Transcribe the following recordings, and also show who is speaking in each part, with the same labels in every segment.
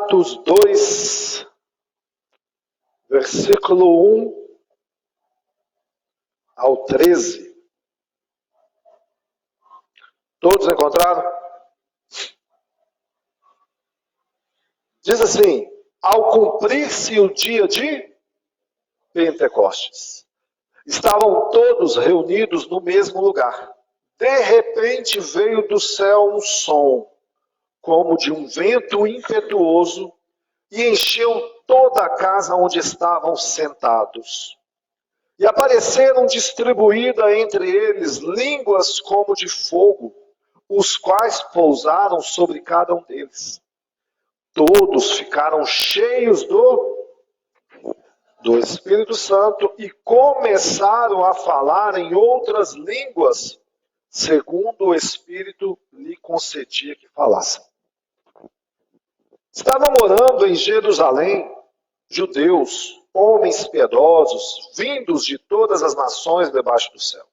Speaker 1: Atos 2, versículo 1 ao 13. Todos encontraram? Diz assim: ao cumprir-se o dia de Pentecostes, estavam todos reunidos no mesmo lugar. De repente veio do céu um som, como de um vento impetuoso, e encheu toda a casa onde estavam sentados. E apareceram distribuídas entre eles línguas como de fogo, os quais pousaram sobre cada um deles. Todos ficaram cheios do Espírito Santo e começaram a falar em outras línguas, segundo o Espírito lhe concedia que falassem. Estavam morando em Jerusalém judeus, homens piedosos, vindos de todas as nações debaixo do céu.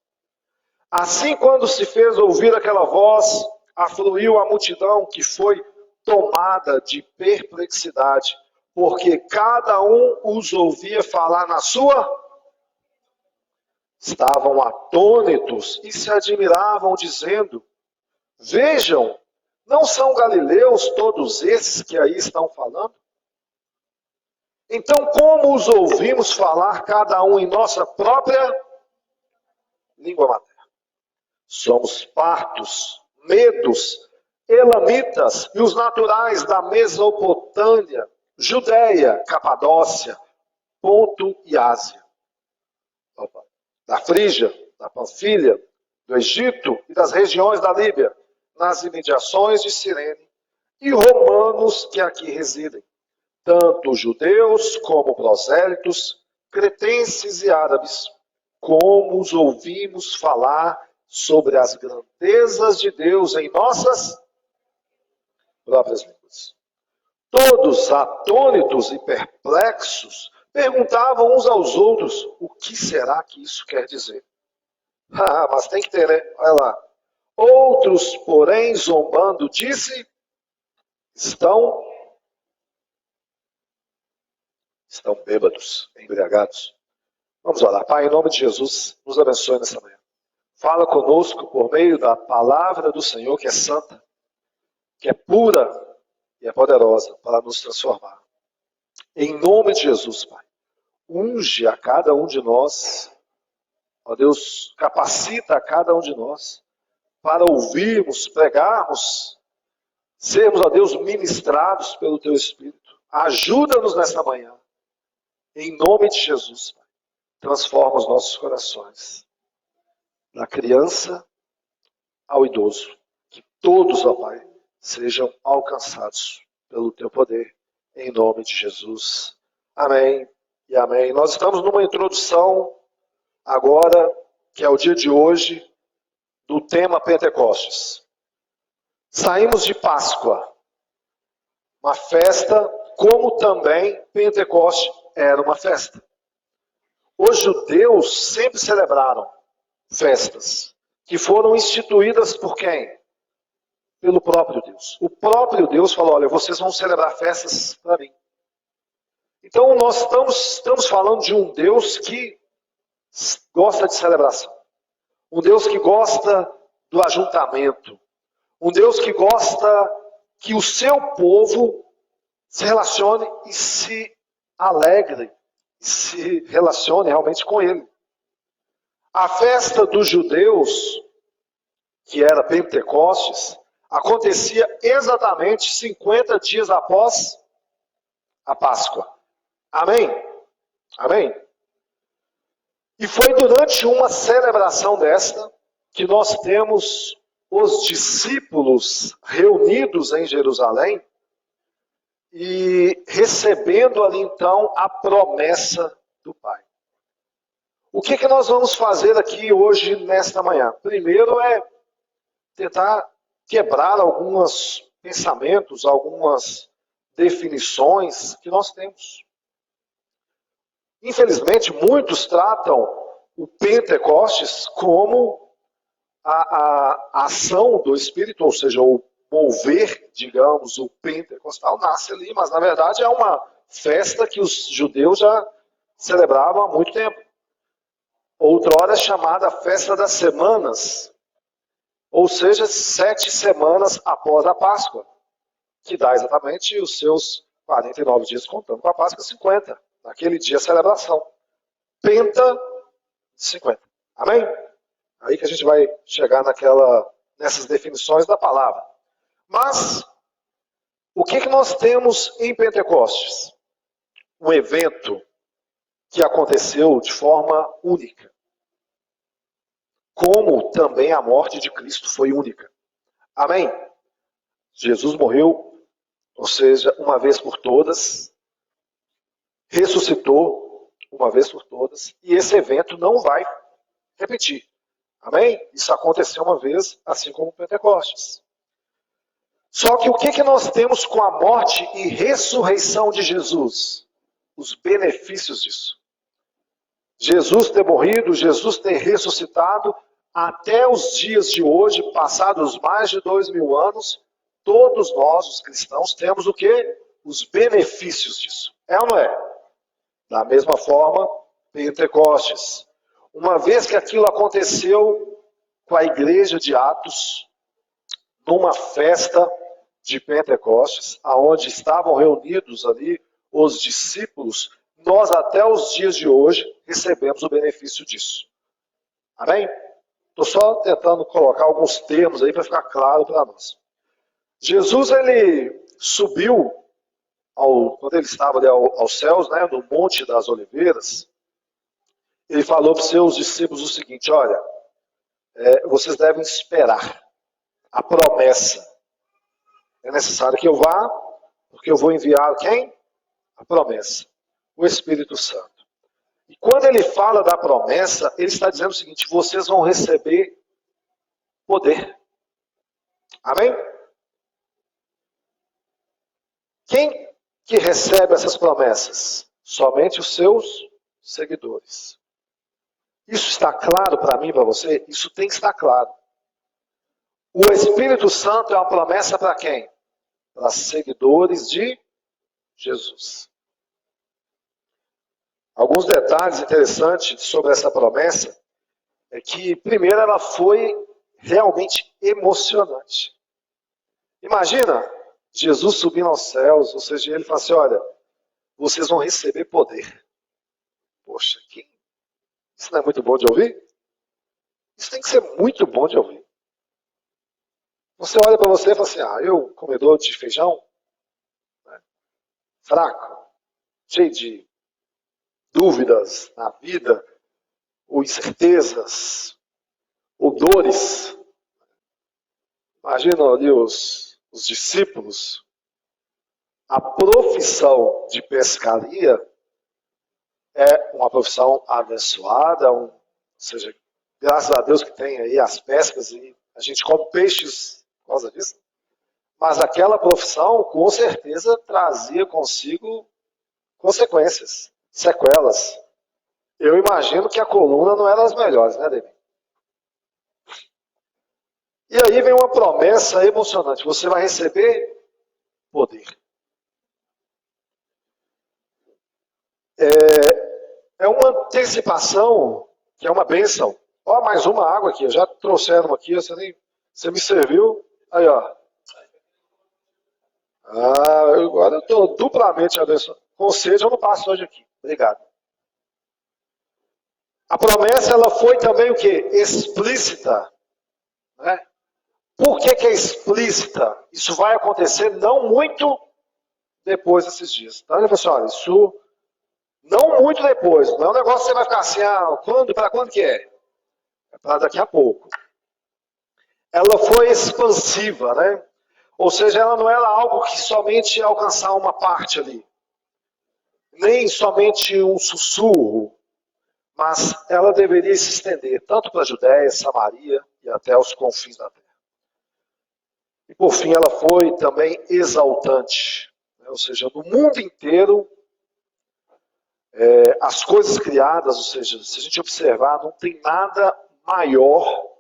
Speaker 1: Assim, quando se fez ouvir aquela voz, afluiu a multidão, que foi tomada de perplexidade, porque cada um os ouvia falar na sua. Estavam atônitos e se admiravam, dizendo: vejam, não são galileus todos esses que aí estão falando? Então, como os ouvimos falar cada um em nossa própria língua materna? Somos partos, medos, elamitas e os naturais da Mesopotâmia, Judéia, Capadócia, Ponto e Ásia, da Frígia, da Panfilha, do Egito e das regiões da Líbia, nas imediações de Cirene, e romanos que aqui residem, tanto judeus como prosélitos, cretenses e árabes, como os ouvimos falar sobre as grandezas de Deus em nossas próprias línguas. Todos, atônitos e perplexos, perguntavam uns aos outros: o que será que isso quer dizer? Ah, mas tem que ter, né? Olha lá. Outros, porém, zombando, disse: estão bêbados, embriagados. Vamos orar. Pai, em nome de Jesus, nos abençoe nessa manhã. Fala conosco por meio da palavra do Senhor, que é santa, que é pura e é poderosa para nos transformar. Em nome de Jesus, Pai, unge a cada um de nós, ó Deus, capacita a cada um de nós para ouvirmos, pregarmos, sermos, ó Deus, ministrados pelo Teu Espírito. Ajuda-nos nesta manhã. Em nome de Jesus, Pai, transforma os nossos corações. Da criança ao idoso. Que todos, ó Pai, sejam alcançados pelo Teu poder. Em nome de Jesus. Amém e amém. Nós estamos numa introdução agora, que é o dia de hoje, do tema Pentecostes. Saímos de Páscoa, uma festa, como também Pentecoste era uma festa. Os judeus sempre celebraram festas, que foram instituídas por quem? Pelo próprio Deus. O próprio Deus falou: olha, vocês vão celebrar festas para mim. Então nós estamos falando de um Deus que gosta de celebração. Um Deus que gosta do ajuntamento. Um Deus que gosta que o seu povo se relacione e se alegre, e se relacione realmente com Ele. A festa dos judeus, que era Pentecostes, acontecia exatamente 50 dias após a Páscoa. Amém? Amém? E foi durante uma celebração desta que nós temos os discípulos reunidos em Jerusalém e recebendo ali então a promessa do Pai. O que nós vamos fazer aqui hoje, nesta manhã? Primeiro é tentar quebrar alguns pensamentos, algumas definições que nós temos. Infelizmente, muitos tratam o Pentecostes como a ação do Espírito, ou seja, o mover, digamos, o pentecostal nasce ali, mas na verdade é uma festa que os judeus já celebravam há muito tempo. Outrora é chamada Festa das Semanas, ou seja, 7 semanas após a Páscoa, que dá exatamente os seus 49 dias, contando com a Páscoa, 50. Naquele dia, a celebração. Penta 50. Amém? Aí que a gente vai chegar nessas definições da palavra. Mas, o que nós temos em Pentecostes? Um evento que aconteceu de forma única. Como também a morte de Cristo foi única. Amém? Jesus morreu, ou seja, uma vez por todas, ressuscitou uma vez por todas, e esse evento não vai repetir. Amém? Isso aconteceu uma vez, assim como o Pentecostes. Só que o que nós temos com a morte e ressurreição de Jesus? Os benefícios disso. Jesus ter morrido, Jesus ter ressuscitado, até os dias de hoje, passados mais de 2000 anos, todos nós, os cristãos, temos o quê? Os benefícios disso. É ou não é? Da mesma forma, Pentecostes. Uma vez que aquilo aconteceu com a igreja de Atos, numa festa de Pentecostes, aonde estavam reunidos ali os discípulos, nós até os dias de hoje recebemos o benefício disso. Amém? Estou só tentando colocar alguns termos aí para ficar claro para nós. Jesus, ele subiu, quando ele estava ali aos céus, né, no Monte das Oliveiras, ele falou para os seus discípulos o seguinte: olha, vocês devem esperar a promessa. É necessário que eu vá, porque eu vou enviar quem? A promessa, o Espírito Santo. E quando ele fala da promessa, ele está dizendo o seguinte: vocês vão receber poder. Amém? Quem que recebe essas promessas? Somente os seus seguidores. Isso está claro para mim e para você? Isso tem que estar claro. O Espírito Santo é uma promessa para quem? Para seguidores de Jesus. Alguns detalhes interessantes sobre essa promessa é que, primeiro, ela foi realmente emocionante. Imagina Jesus subindo aos céus, ou seja, ele fala assim: olha, vocês vão receber poder. Poxa, isso não é muito bom de ouvir? Isso tem que ser muito bom de ouvir. Você olha para você e fala assim: eu, comedor de feijão, né, fraco, cheio de dúvidas na vida, ou incertezas, ou dores. Imagina ali os discípulos. A profissão de pescaria é uma profissão abençoada, ou seja, graças a Deus que tem aí as pescas e a gente come peixes por causa disso. Mas aquela profissão, com certeza, trazia consigo consequências, sequelas. Eu imagino que a coluna não era das melhores, né, Demi? E aí vem uma promessa emocionante: você vai receber poder. É uma antecipação que é uma bênção. Ó, mais uma água aqui, já trouxeram aqui, você me serviu. Aí, ó. Agora eu estou duplamente abençoado. Com sede eu não passo hoje aqui. Obrigado. A promessa, ela foi também o quê? Explícita. Né? Por que é explícita? Isso vai acontecer não muito depois desses dias. Então, olha, pessoal, isso não muito depois. Não é um negócio que você vai ficar assim: para quando que é? É para daqui a pouco. Ela foi expansiva, né? Ou seja, ela não era algo que somente ia alcançar uma parte ali. Nem somente um sussurro. Mas ela deveria se estender tanto para a Judéia, Samaria e até os confins da terra. E por fim, ela foi também exaltante. Né? Ou seja, no mundo inteiro, as coisas criadas, ou seja, se a gente observar, não tem nada maior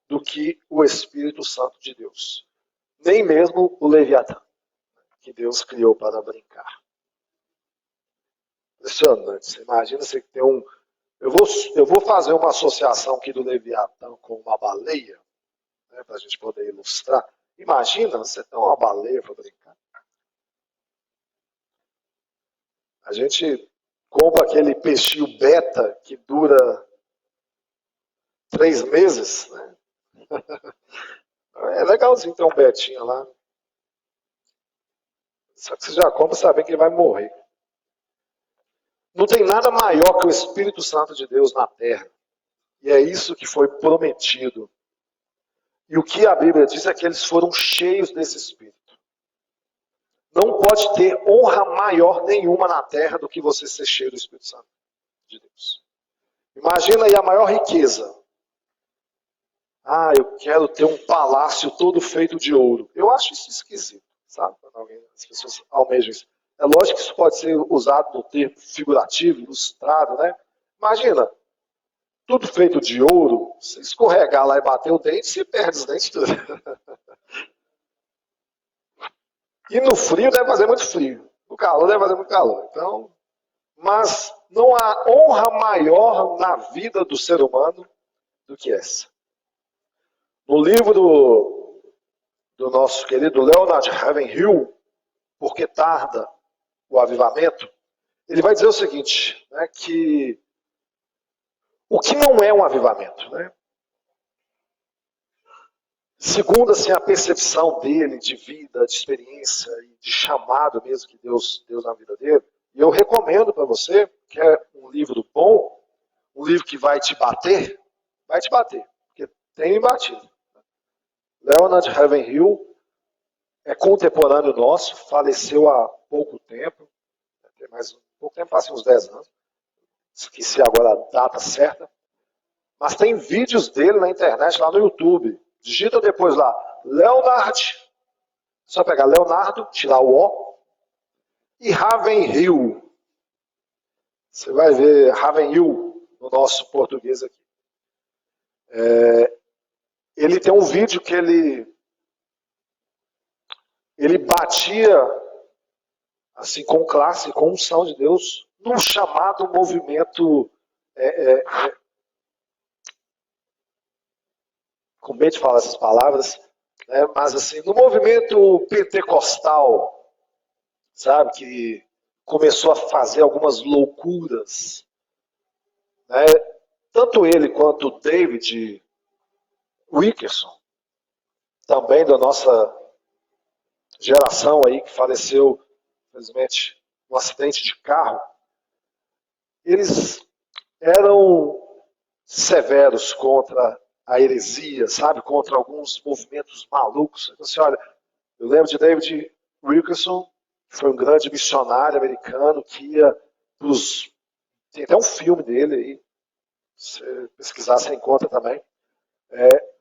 Speaker 1: do que o Espírito Santo de Deus. nem mesmo o Leviatã, que Deus criou para brincar. Impressionante. Você imagina você ter um... Eu vou fazer uma associação aqui do Leviatã com uma baleia, né, para a gente poder ilustrar. Imagina você ter uma baleia para brincar. A gente compra aquele peixinho beta que dura 3 meses, né? É legalzinho ter um betinho lá. Só que você já compra sabendo que ele vai morrer. Não tem nada maior que o Espírito Santo de Deus na terra. E é isso que foi prometido. E o que a Bíblia diz é que eles foram cheios desse Espírito. Não pode ter honra maior nenhuma na terra do que você ser cheio do Espírito Santo de Deus. Imagina aí a maior riqueza. Ah, eu quero ter um palácio todo feito de ouro. Eu acho isso esquisito, sabe? As pessoas almejam isso. É lógico que isso pode ser usado no termo figurativo, ilustrado, né? Imagina, tudo feito de ouro, você escorregar lá e bater o dente, você perde os dentes tudo. E no frio deve fazer muito frio. No calor deve fazer muito calor. Então, mas não há honra maior na vida do ser humano do que essa. No livro do nosso querido Leonard Ravenhill, Por que Tarda o Avivamento, ele vai dizer o seguinte, né, que o que não é um avivamento, né? Segundo assim, a percepção dele de vida, de experiência e de chamado mesmo que Deus deu na vida dele, e eu recomendo para você, que é um livro bom, um livro que vai te bater, porque tem me batido. Leonard Ravenhill é contemporâneo nosso, faleceu há pouco tempo, tem mais pouco tempo, faz uns 10 anos, esqueci agora a data certa, mas tem vídeos dele na internet, lá no YouTube. Digita depois lá, Leonard, só pegar Leonardo, tirar o O, e Ravenhill. Você vai ver Ravenhill no nosso português aqui. Ele tem um vídeo que ele batia assim com classe, com unção de Deus, num chamado movimento, com medo de falar essas palavras, né, mas assim, no movimento pentecostal, sabe, que começou a fazer algumas loucuras, né, tanto ele quanto o David Wilkerson, também da nossa geração aí, que faleceu, infelizmente, num acidente de carro, eles eram severos contra a heresia, sabe, contra alguns movimentos malucos. Então, assim, olha, eu lembro de David Wilkerson, que foi um grande missionário americano, que ia para os... Tem até um filme dele aí, se você pesquisar, você encontra também.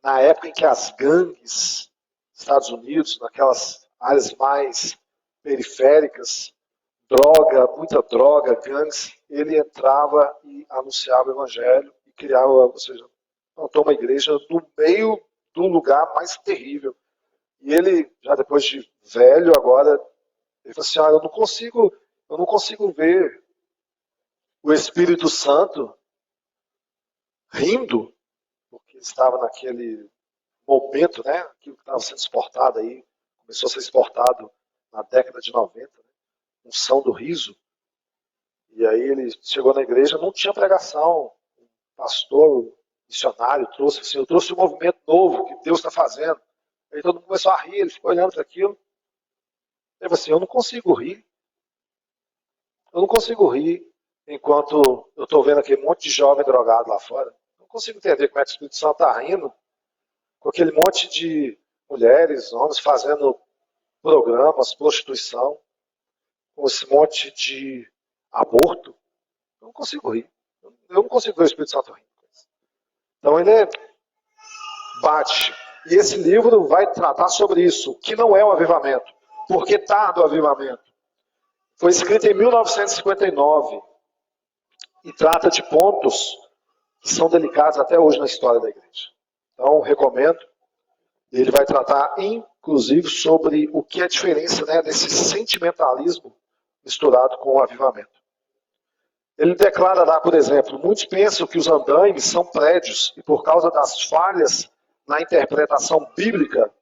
Speaker 1: Na época em que as gangues dos Estados Unidos, naquelas áreas mais periféricas, muita droga, gangues, ele entrava e anunciava o evangelho e criava, ou seja, montou uma igreja no meio do lugar mais terrível. E ele, já depois de velho agora, ele falou assim, eu não consigo ver o Espírito Santo rindo, porque estava naquele momento, né, aquilo que estava sendo exportado aí, começou a ser exportado na década de 90, né, unção do riso. E aí ele chegou na igreja, não tinha pregação. O pastor, missionário, trouxe assim, eu trouxe um movimento novo que Deus está fazendo. Aí todo mundo começou a rir, ele ficou olhando para aquilo. Ele falou assim, eu não consigo rir. Eu não consigo rir enquanto eu estou vendo aquele monte de jovem drogado lá fora. Eu não consigo entender como é que o Espírito Santo está rindo com aquele monte de mulheres, homens fazendo programas, prostituição, com esse monte de aborto. Eu não consigo rir. Eu não consigo ver o Espírito Santo rindo. Então ele bate. E esse livro vai tratar sobre isso, o que não é um avivamento. Por que tarda o avivamento? Foi escrito em 1959 e trata de pontos que são delicados até hoje na história da igreja. Então, recomendo. Ele vai tratar em inclusive, sobre o que é a diferença, né, desse sentimentalismo misturado com o avivamento. Ele declara lá, por exemplo, muitos pensam que os andaimes são prédios e por causa das falhas na interpretação bíblica,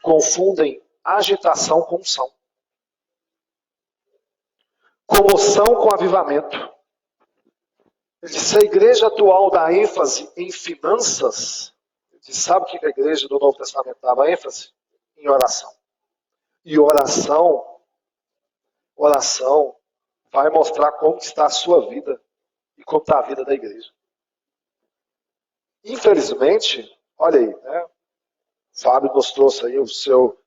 Speaker 1: confundem agitação com unção. Comoção com avivamento. Ele diz, se a igreja atual dá ênfase em finanças, ele diz, sabe o que a igreja do Novo Testamento dava ênfase? Em oração. E oração vai mostrar como está a sua vida e como está a vida da igreja. Infelizmente, olha aí, né? Fábio nos trouxe aí o seu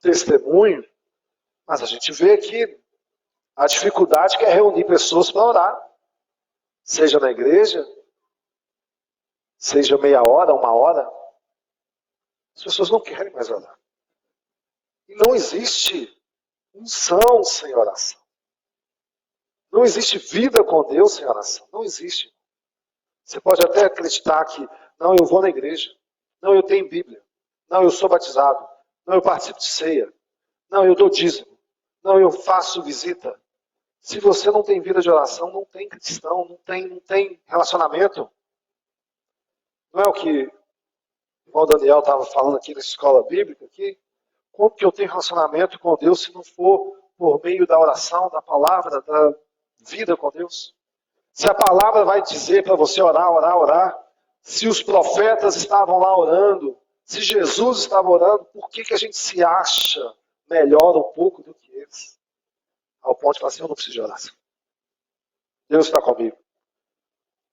Speaker 1: testemunho, mas a gente vê que a dificuldade que é reunir pessoas para orar. Seja na igreja, seja meia hora, uma hora. As pessoas não querem mais orar. E não existe unção sem oração. Não existe vida com Deus sem oração. Não existe. Você pode até acreditar que, não, eu vou na igreja. Não, eu tenho Bíblia. Não, eu sou batizado. Não, eu participo de ceia. Não, eu dou dízimo. Não, eu faço visita. Se você não tem vida de oração, não tem cristão, não tem relacionamento. Não é o que o irmão Daniel estava falando aqui na escola bíblica? Aqui? Como que eu tenho relacionamento com Deus se não for por meio da oração, da palavra, da vida com Deus? Se a palavra vai dizer para você orar, orar, orar, se os profetas estavam lá orando, se Jesus estava orando, por que a gente se acha melhor um pouco do que eles? Ao ponto de falar assim, eu não preciso de oração. Deus está comigo.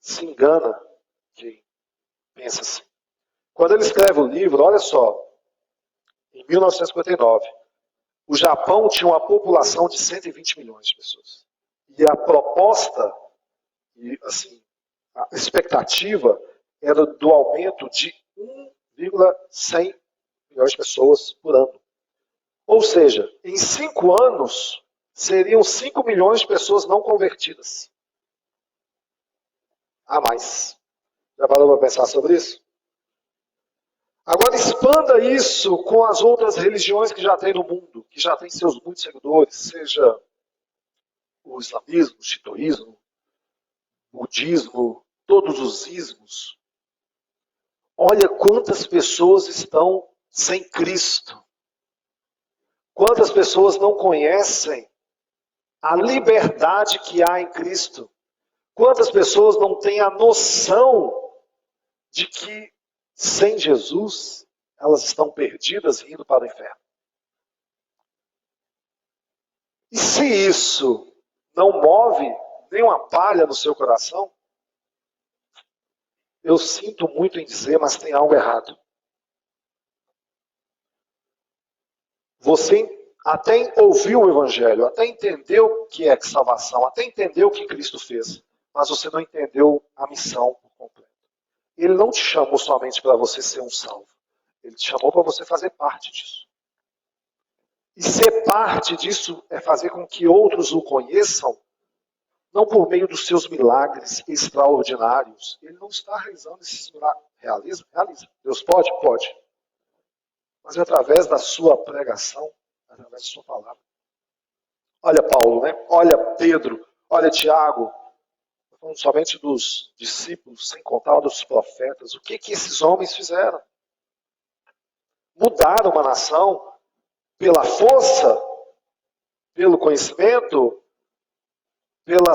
Speaker 1: Se engana quem pensa assim. Quando ele escreve o livro, olha só, em 1959, o Japão tinha uma população de 120 milhões de pessoas. E a proposta, e assim, a expectativa era do aumento de 1,100 milhões de pessoas por ano. Ou seja, em 5 anos, seriam 5 milhões de pessoas não convertidas. A mais. Já parou para pensar sobre isso? Agora expanda isso com as outras religiões que já tem no mundo, que já tem seus muitos seguidores, seja o islamismo, o shintoísmo, o budismo, todos os ismos. Olha quantas pessoas estão sem Cristo. Quantas pessoas não conhecem a liberdade que há em Cristo. Quantas pessoas não têm a noção de que sem Jesus elas estão perdidas e indo para o inferno. E se isso não move nenhuma palha no seu coração, eu sinto muito em dizer, mas tem algo errado. Você até ouviu o Evangelho, até entendeu o que é salvação, até entendeu o que Cristo fez, mas você não entendeu a missão por completo. Ele não te chamou somente para você ser um salvo. Ele te chamou para você fazer parte disso. E ser parte disso é fazer com que outros o conheçam, não por meio dos seus milagres extraordinários. Ele não está realizando esses milagres. Realiza? Realiza. Deus pode? Pode. Mas é através da sua pregação, através da sua palavra. Olha Paulo, né? Olha Pedro, olha Tiago. Falando somente dos discípulos, sem contar dos profetas. O que esses homens fizeram? Mudaram uma nação pela força, pelo conhecimento, pela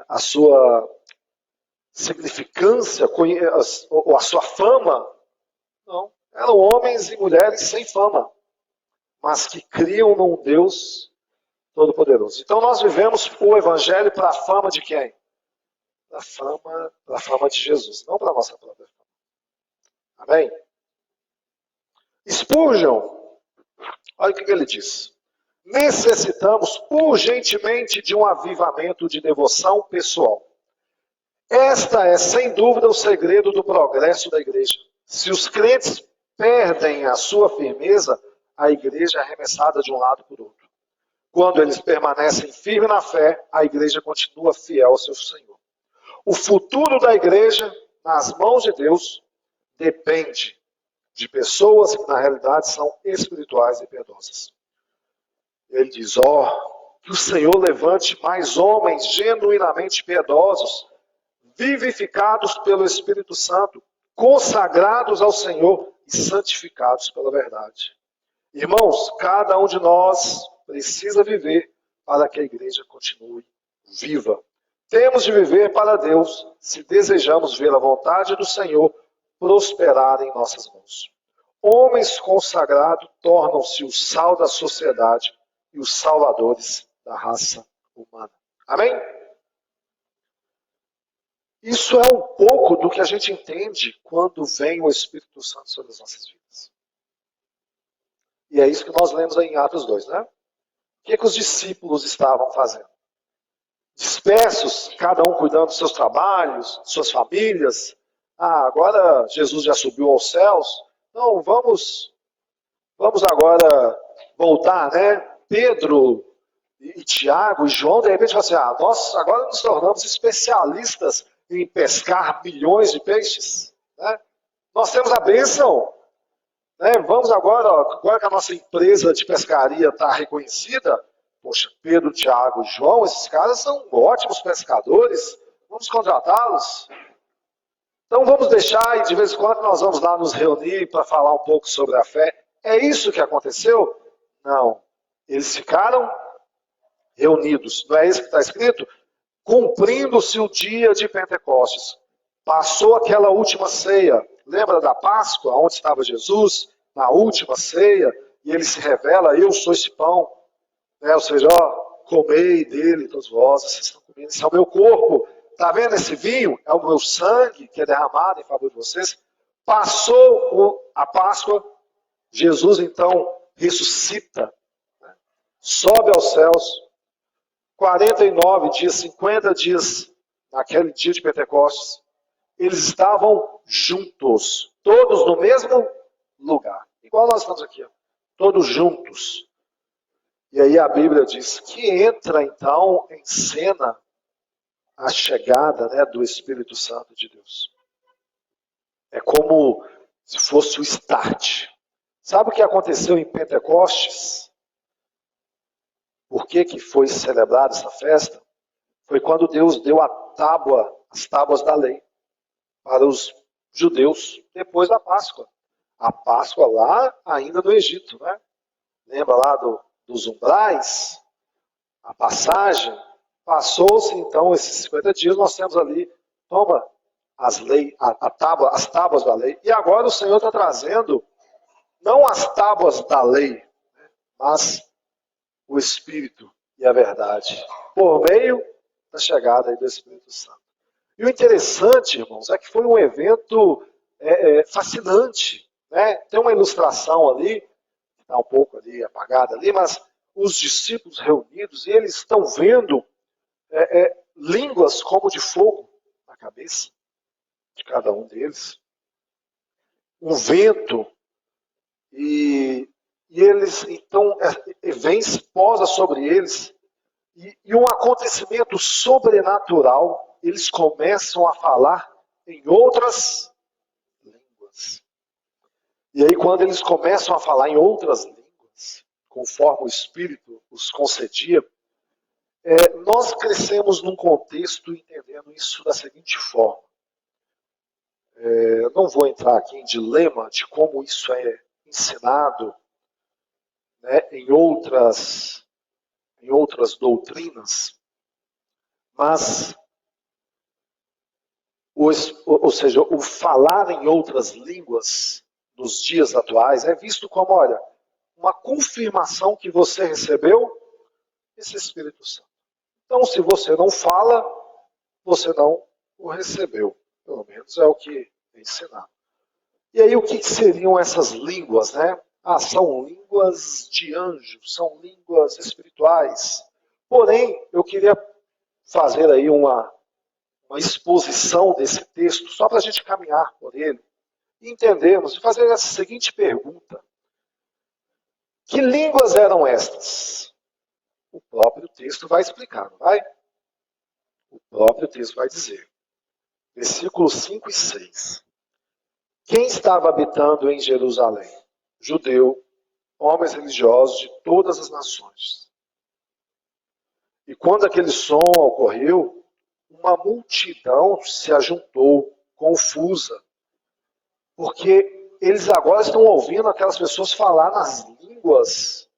Speaker 1: a sua significância, ou a sua fama. Não. Eram homens e mulheres sem fama, mas que criam num Deus Todo-Poderoso. Então nós vivemos o Evangelho para a fama de quem? Para a fama de Jesus, não para a nossa própria fama. Amém? Spurgeon, olha o que ele diz. Necessitamos urgentemente de um avivamento de devoção pessoal. Esta é, sem dúvida, o segredo do progresso da igreja. Se os crentes perdem a sua firmeza, a igreja é arremessada de um lado para o outro. Quando eles permanecem firmes na fé, a igreja continua fiel ao seu Senhor. O futuro da igreja, nas mãos de Deus, depende de pessoas que na realidade são espirituais e piedosas. Ele diz, que o Senhor levante mais homens genuinamente piedosos, vivificados pelo Espírito Santo, consagrados ao Senhor e santificados pela verdade. Irmãos, cada um de nós precisa viver para que a igreja continue viva. Temos de viver para Deus se desejamos ver a vontade do Senhor prosperar em nossas mãos. Homens consagrados tornam-se o sal da sociedade e os salvadores da raça humana. Amém? Isso é um pouco do que a gente entende quando vem o Espírito Santo sobre as nossas vidas. E é isso que nós lemos aí em Atos 2, né? O que os discípulos estavam fazendo? Dispersos, cada um cuidando dos seus trabalhos, suas famílias. Agora Jesus já subiu aos céus. Não, vamos agora voltar, né? Pedro e Tiago e João, de repente, falam assim, nós agora nos tornamos especialistas em pescar milhões de peixes. Né? Nós temos a bênção. Né? Vamos agora que a nossa empresa de pescaria está reconhecida, poxa, Pedro, Tiago e João, esses caras são ótimos pescadores, vamos contratá-los. Então vamos deixar, e de vez em quando nós vamos lá nos reunir para falar um pouco sobre a fé. É isso que aconteceu? Não. Eles ficaram reunidos. Não é isso que está escrito? Cumprindo-se o dia de Pentecostes. Passou aquela última ceia. Lembra da Páscoa, onde estava Jesus? Na última ceia. E ele se revela, eu sou esse pão. Ou seja, comei dele, todos vós, vocês estão comendo, esse é o meu corpo. Está vendo esse vinho? É o meu sangue que é derramado em favor de vocês. Passou a Páscoa, Jesus então ressuscita, né? Sobe aos céus, 49 dias, 50 dias, naquele dia de Pentecostes, eles estavam juntos, todos no mesmo lugar. Igual nós estamos aqui, todos juntos. E aí a Bíblia diz que entra então em cena a chegada, né, do Espírito Santo de Deus. É como se fosse o start. Sabe o que aconteceu em Pentecostes? Por que foi celebrada essa festa? Foi quando Deus deu as tábuas da lei para os judeus depois da Páscoa. A Páscoa lá ainda no Egito, né? Lembra lá dos umbrais? A passagem. Passou-se então esses 50 dias, nós temos ali, toma as tábuas da lei. E agora o Senhor está trazendo, não as tábuas da lei, mas o Espírito e a verdade, por meio da chegada aí do Espírito Santo. E o interessante, irmãos, é que foi um evento fascinante. Né? Tem uma ilustração ali, está um pouco ali apagada ali, mas os discípulos reunidos, e eles estão vendo línguas como de fogo na cabeça de cada um deles. Um vento, e eles, então, vem, se posa sobre eles, e um acontecimento sobrenatural, eles começam a falar em outras línguas. E aí, quando eles começam a falar em outras línguas, conforme o Espírito os concedia, nós crescemos num contexto entendendo isso da seguinte forma. Não vou entrar aqui em dilema de como isso é ensinado, né, em outras doutrinas, mas, ou seja, o falar em outras línguas nos dias atuais é visto como, olha, uma confirmação que você recebeu esse Espírito Santo. Então, se você não fala, você não o recebeu. Pelo menos é o que é ensinado. E aí, o que seriam essas línguas, né? São línguas de anjos, são línguas espirituais. Porém, eu queria fazer aí uma exposição desse texto, só para a gente caminhar por ele, e entendermos, e fazer essa seguinte pergunta. Que línguas eram estas? O próprio texto vai explicar, não vai? O próprio texto vai dizer. Versículos 5 e 6. Quem estava habitando em Jerusalém? Judeu, homens religiosos de todas as nações. E quando aquele som ocorreu, uma multidão se ajuntou, confusa, porque eles agora estão ouvindo aquelas pessoas falar nas línguas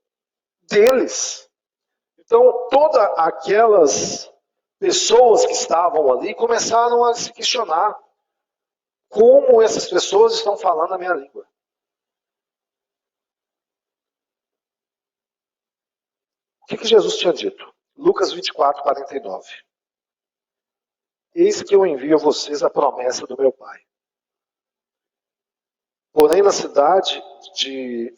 Speaker 1: deles. Então, todas aquelas pessoas que estavam ali começaram a se questionar: como essas pessoas estão falando a minha língua? O que Jesus tinha dito? Lucas 24, 49. Eis que eu envio a vocês a promessa do meu Pai.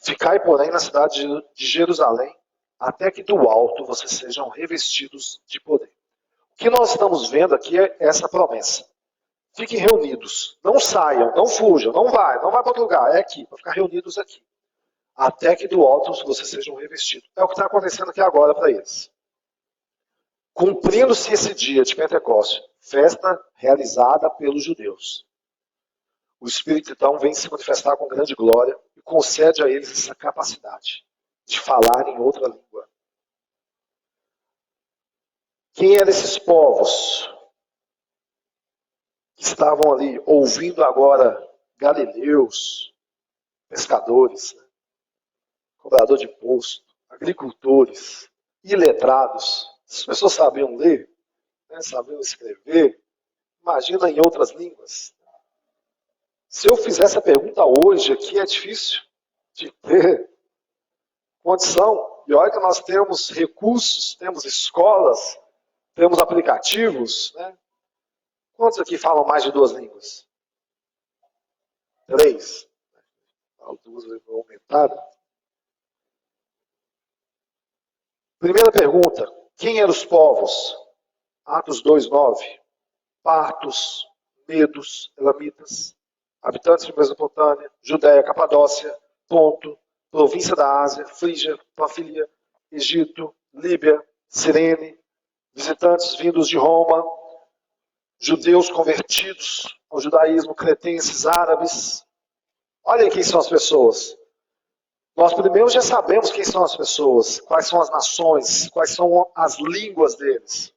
Speaker 1: Ficai, porém, na cidade de Jerusalém, até que do alto vocês sejam revestidos de poder. O que nós estamos vendo aqui é essa promessa. Fiquem reunidos, não saiam, não fujam, não vai para outro lugar, é aqui, para ficar reunidos aqui. Até que do alto vocês sejam revestidos. É o que está acontecendo aqui agora para eles. Cumprindo-se esse dia de Pentecostes, festa realizada pelos judeus. O Espírito então vem se manifestar com grande glória e concede a eles essa capacidade de falar em outra língua. Quem eram esses povos que estavam ali ouvindo agora galileus, pescadores, cobrador de imposto, agricultores, iletrados? As pessoas sabiam ler, sabiam escrever, imagina em outras línguas. Se eu fizer essa pergunta hoje aqui, é difícil de ter condição. E olha que nós temos recursos, temos escolas, temos aplicativos. Quantos aqui falam mais de 2 línguas? 3. Duas vão aumentar. Primeira pergunta: quem eram os povos? Atos 2:9. Partos, medos, elamitas, habitantes de Mesopotâmia, Judéia, Capadócia, Ponto, província da Ásia, Frígia, Panfilia, Egito, Líbia, Cirene, visitantes vindos de Roma, judeus convertidos ao judaísmo, cretenses, árabes. Olhem quem são as pessoas. Nós primeiro já sabemos quem são as pessoas, quais são as nações, quais são as línguas deles.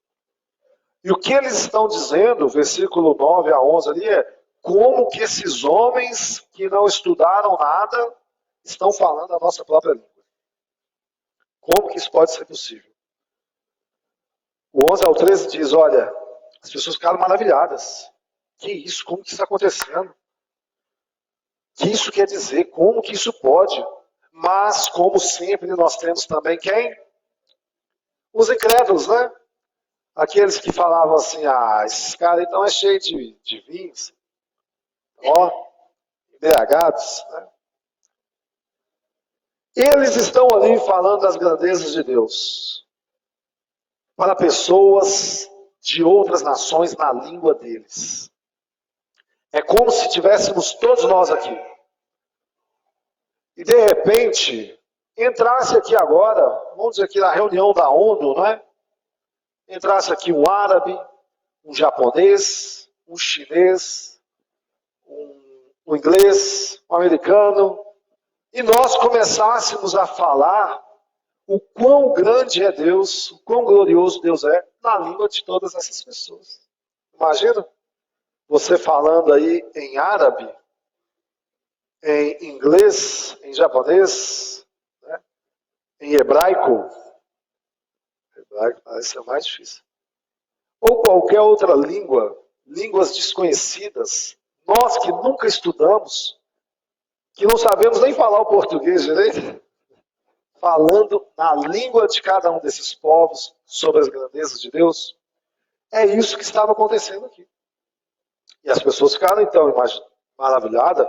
Speaker 1: E o que eles estão dizendo, versículo 9 a 11 ali, é como que esses homens que não estudaram nada estão falando a nossa própria língua. Como que isso pode ser possível? O 11 ao 13 diz, olha, as pessoas ficaram maravilhadas. Que isso? Como que isso está acontecendo? O que isso quer dizer? Como que isso pode? Mas, como sempre, nós temos também quem? Os incrédulos, né? Aqueles que falavam assim, esses caras então é cheio de vinhos, embriagados, né? Eles estão ali falando das grandezas de Deus para pessoas de outras nações na língua deles. É como se tivéssemos todos nós aqui. E de repente, entrasse aqui agora, vamos dizer aqui na reunião da ONU, não é? Entrasse aqui um árabe, um japonês, um chinês, um inglês, um americano, e nós começássemos a falar o quão grande é Deus, o quão glorioso Deus é, na língua de todas essas pessoas. Imagina você falando aí em árabe, em inglês, em japonês, né? Em hebraico. Hebraico parece ser mais difícil. Ou qualquer outra língua, línguas desconhecidas, nós que nunca estudamos, que não sabemos nem falar o português direito, falando na língua de cada um desses povos sobre as grandezas de Deus, é isso que estava acontecendo aqui. E as pessoas ficaram então maravilhadas.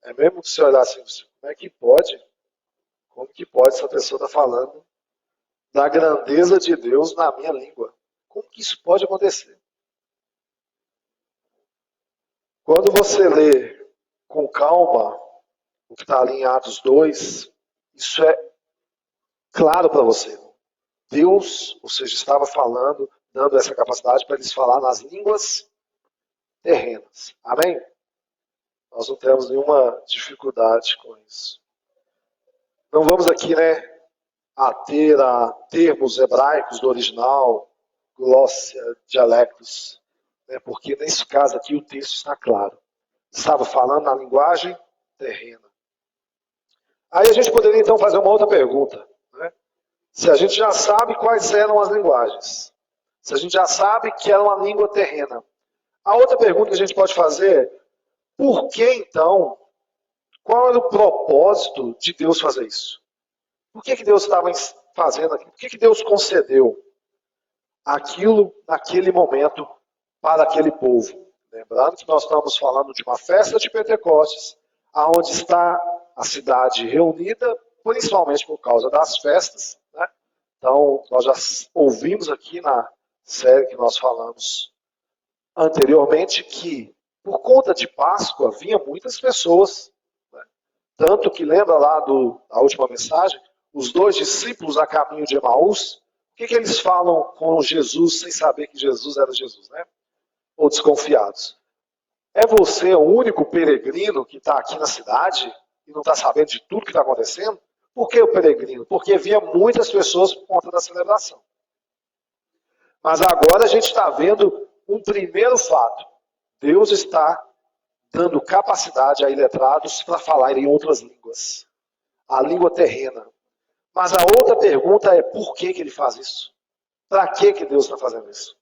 Speaker 1: É mesmo que você olhar assim, como é que pode? Como que pode essa pessoa estar falando da grandeza de Deus na minha língua? Como que isso pode acontecer? Quando você lê com calma o que está ali em Atos 2, isso é claro para você. Deus, ou seja, estava falando, dando essa capacidade para eles falar nas línguas terrenas. Amém? Nós não temos nenhuma dificuldade com isso. Não vamos aqui, ater a termos hebraicos do original, glóssia, dialectos, porque nesse caso aqui o texto está claro. Estava falando na linguagem terrena. Aí a gente poderia então fazer uma outra pergunta. Se a gente já sabe quais eram as linguagens, se a gente já sabe que era uma língua terrena, a outra pergunta que a gente pode fazer é, por que então, qual era o propósito de Deus fazer isso? Por que Deus estava fazendo aquilo? Por que Deus concedeu aquilo naquele momento para aquele povo? Lembrando que nós estamos falando de uma festa de Pentecostes, onde está a cidade reunida, principalmente por causa das festas. Então, nós já ouvimos aqui na série que nós falamos anteriormente que, por conta de Páscoa, vinha muitas pessoas. Tanto que, lembra lá da última mensagem, os 2 discípulos a caminho de Emaús, o que eles falam com Jesus sem saber que Jesus era Jesus, Ou desconfiados. É você o único peregrino que está aqui na cidade e não está sabendo de tudo que está acontecendo? Por que o peregrino? Porque havia muitas pessoas por conta da celebração. Mas agora a gente está vendo um primeiro fato. Deus está dando capacidade a iletrados para falar em outras línguas. A língua terrena. Mas a outra pergunta é por que ele faz isso? Para que Deus está fazendo isso?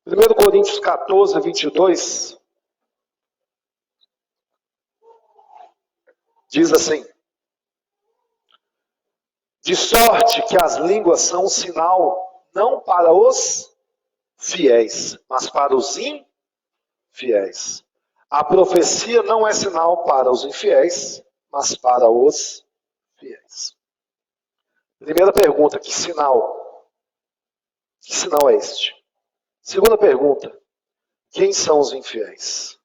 Speaker 1: 1 Coríntios 14, 22 diz assim: de sorte que as línguas são um sinal não para os fiéis, mas para os infiéis. A profecia não é sinal para os infiéis, mas para os fiéis. Primeira pergunta, que sinal? Que sinal é este? Segunda pergunta, quem são os infiéis?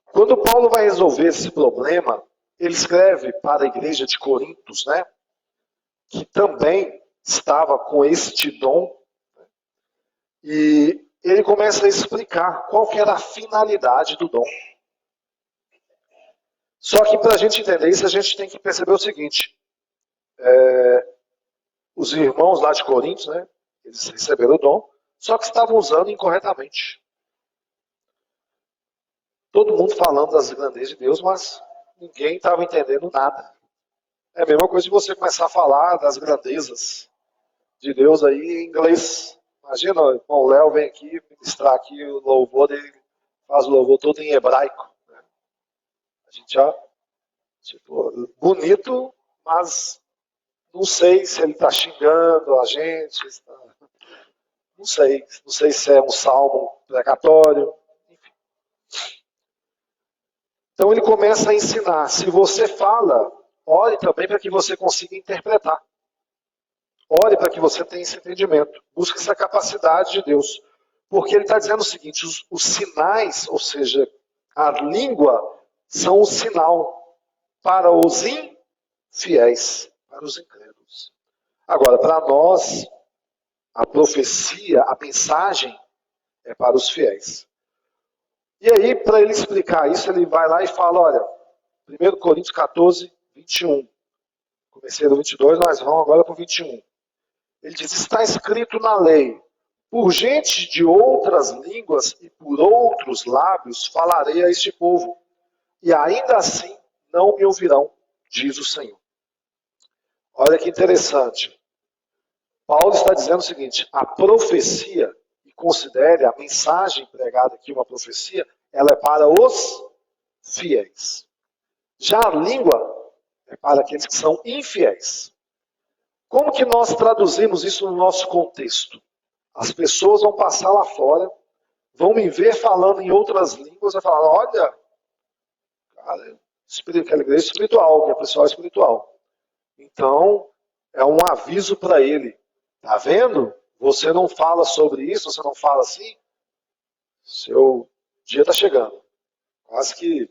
Speaker 1: Quando Paulo vai resolver esse problema, ele escreve para a igreja de Corintos, que também estava com este dom, e ele começa a explicar qual que era a finalidade do dom. Só que para a gente entender isso, a gente tem que perceber o seguinte, os irmãos lá de Corintos, eles receberam o dom, só que estavam usando incorretamente. Todo mundo falando das grandezas de Deus, mas ninguém estava entendendo nada. É a mesma coisa de você começar a falar das grandezas de Deus aí em inglês. Imagina, o irmão Léo vem aqui ministrar aqui o louvor dele, faz o louvor todo em hebraico. A gente já, bonito, mas não sei se ele está xingando a gente. Não sei se é um salmo precatório. Enfim. Então ele começa a ensinar. Se você fala, ore também para que você consiga interpretar. Ore para que você tenha esse entendimento. Busque essa capacidade de Deus. Porque ele está dizendo o seguinte, os sinais, ou seja, a língua, são um sinal para os infiéis, para os incrédulos. Agora, para nós, a profecia, a mensagem, é para os fiéis. E aí, para ele explicar isso, ele vai lá e fala, olha, 1 Coríntios 14, 21. Comecei do 22, nós vamos agora para o 21. Ele diz, está escrito na lei, por gente de outras línguas e por outros lábios falarei a este povo, e ainda assim não me ouvirão, diz o Senhor. Olha que interessante. Paulo está dizendo o seguinte, a profecia, e considere a mensagem pregada aqui uma profecia, ela é para os fiéis. Já a língua é para aqueles que são infiéis. Como que nós traduzimos isso no nosso contexto? As pessoas vão passar lá fora, vão me ver falando em outras línguas e falar, olha, cara, aquela igreja espiritual, que é pessoal espiritual. Então, é um aviso para ele. Tá vendo? Você não fala sobre isso, você não fala assim, seu dia está chegando. Quase que,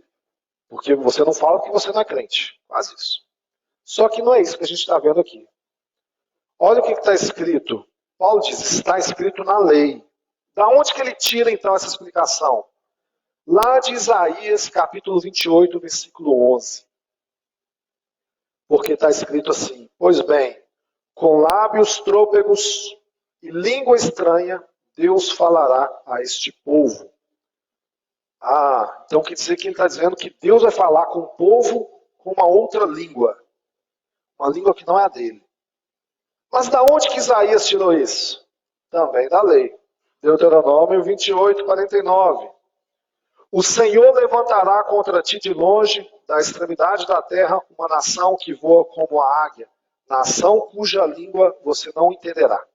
Speaker 1: porque você não fala porque você não é crente. Quase isso. Só que não é isso que a gente está vendo aqui. Olha o que está escrito. Paulo diz, está escrito na lei. Da onde que ele tira então essa explicação? lá de Isaías, capítulo 28, versículo 11. Porque está escrito assim: pois bem, com lábios trôpegos e língua estranha, Deus falará a este povo. Então quer dizer que ele está dizendo que Deus vai falar com o povo com uma outra língua. Uma língua que não é a dele. Mas da onde que Isaías tirou isso? Também da lei. Deuteronômio 28, 49. O Senhor levantará contra ti de longe, da extremidade da terra, uma nação que voa como a águia, nação cuja língua você não entenderá.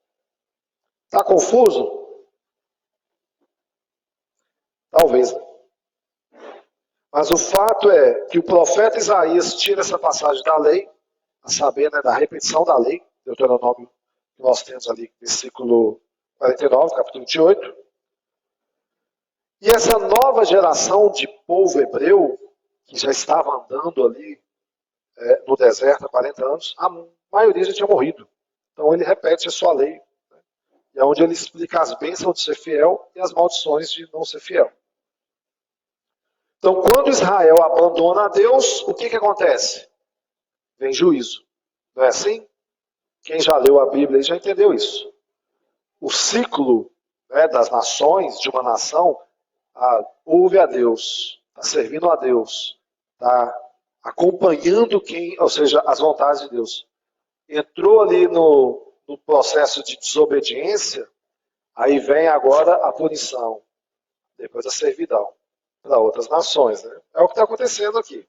Speaker 1: Está confuso? Talvez. Mas o fato é que o profeta Isaías tira essa passagem da lei, a saber, né, da repetição da lei, Deuteronômio, que nós temos ali, versículo 49, capítulo 28. E essa nova geração de povo hebreu, que já estava andando ali no deserto há 40 anos, a maioria já tinha morrido. Então ele repete a sua lei. Né? E é onde ele explica as bênçãos de ser fiel e as maldições de não ser fiel. Então, quando Israel abandona a Deus, o que acontece? Vem juízo. Não é assim? Quem já leu a Bíblia já entendeu isso. O ciclo, né, das nações, de uma nação, ouve a Deus, está servindo a Deus, está acompanhando ou seja, as vontades de Deus. Entrou ali no processo de desobediência, aí vem agora a punição, depois a servidão para outras nações. Né? É o que está acontecendo aqui.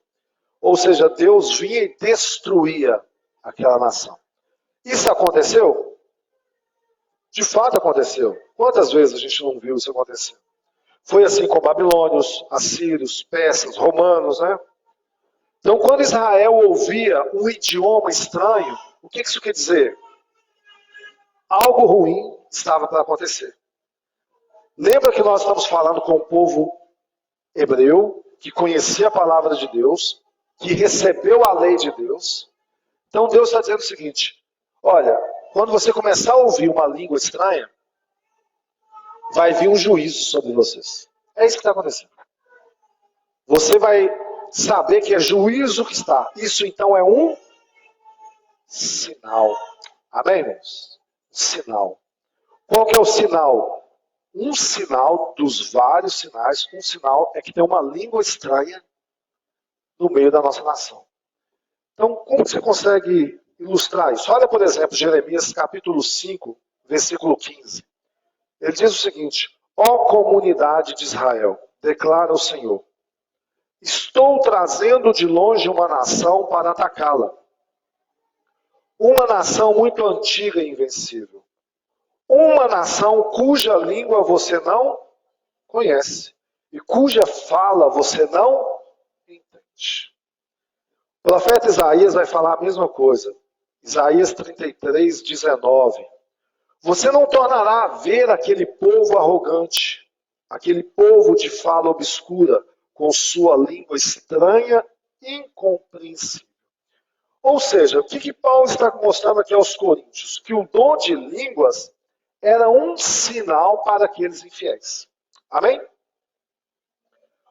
Speaker 1: Ou seja, Deus vinha e destruía aquela nação. Isso aconteceu? De fato aconteceu. Quantas vezes a gente não viu isso acontecer? Foi assim com babilônios, assírios, persas, romanos, né? Então, quando Israel ouvia um idioma estranho, o que isso quer dizer? Algo ruim estava para acontecer. Lembra que nós estamos falando com o povo hebreu, que conhecia a palavra de Deus, que recebeu a lei de Deus. Então Deus está dizendo o seguinte: olha, quando você começar a ouvir uma língua estranha, vai vir um juízo sobre vocês. É isso que está acontecendo. Você vai saber que é juízo que está. Isso então é um sinal. Amém, irmãos? Sinal. Qual que é o sinal? Um sinal dos vários sinais, um sinal é que tem uma língua estranha no meio da nossa nação. Então, como você consegue ilustrar isso? Olha, por exemplo, Jeremias capítulo 5, versículo 15. Ele diz o seguinte: ó comunidade de Israel, declara o Senhor, estou trazendo de longe uma nação para atacá-la. Uma nação muito antiga e invencível. Uma nação cuja língua você não conhece e cuja fala você não entende. O profeta Isaías vai falar a mesma coisa. Isaías 33, 19. Você não tornará a ver aquele povo arrogante, aquele povo de fala obscura, com sua língua estranha e incompreensível. Ou seja, o que Paulo está mostrando aqui aos coríntios? Que o dom de línguas era um sinal para aqueles infiéis. Amém?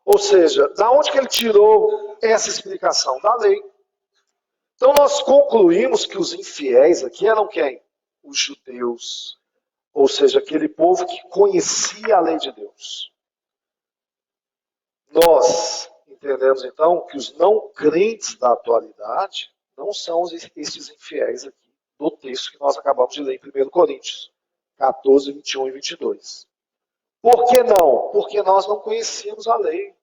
Speaker 1: Ou seja, da onde que ele tirou essa explicação? Da lei. Então nós concluímos que os infiéis aqui eram quem? Os judeus. Ou seja, aquele povo que conhecia a lei de Deus. Nós entendemos então que os não crentes da atualidade não são esses infiéis aqui do texto que nós acabamos de ler em 1 Coríntios 14, 21 e 22. Por que não? Porque nós não conhecíamos a lei.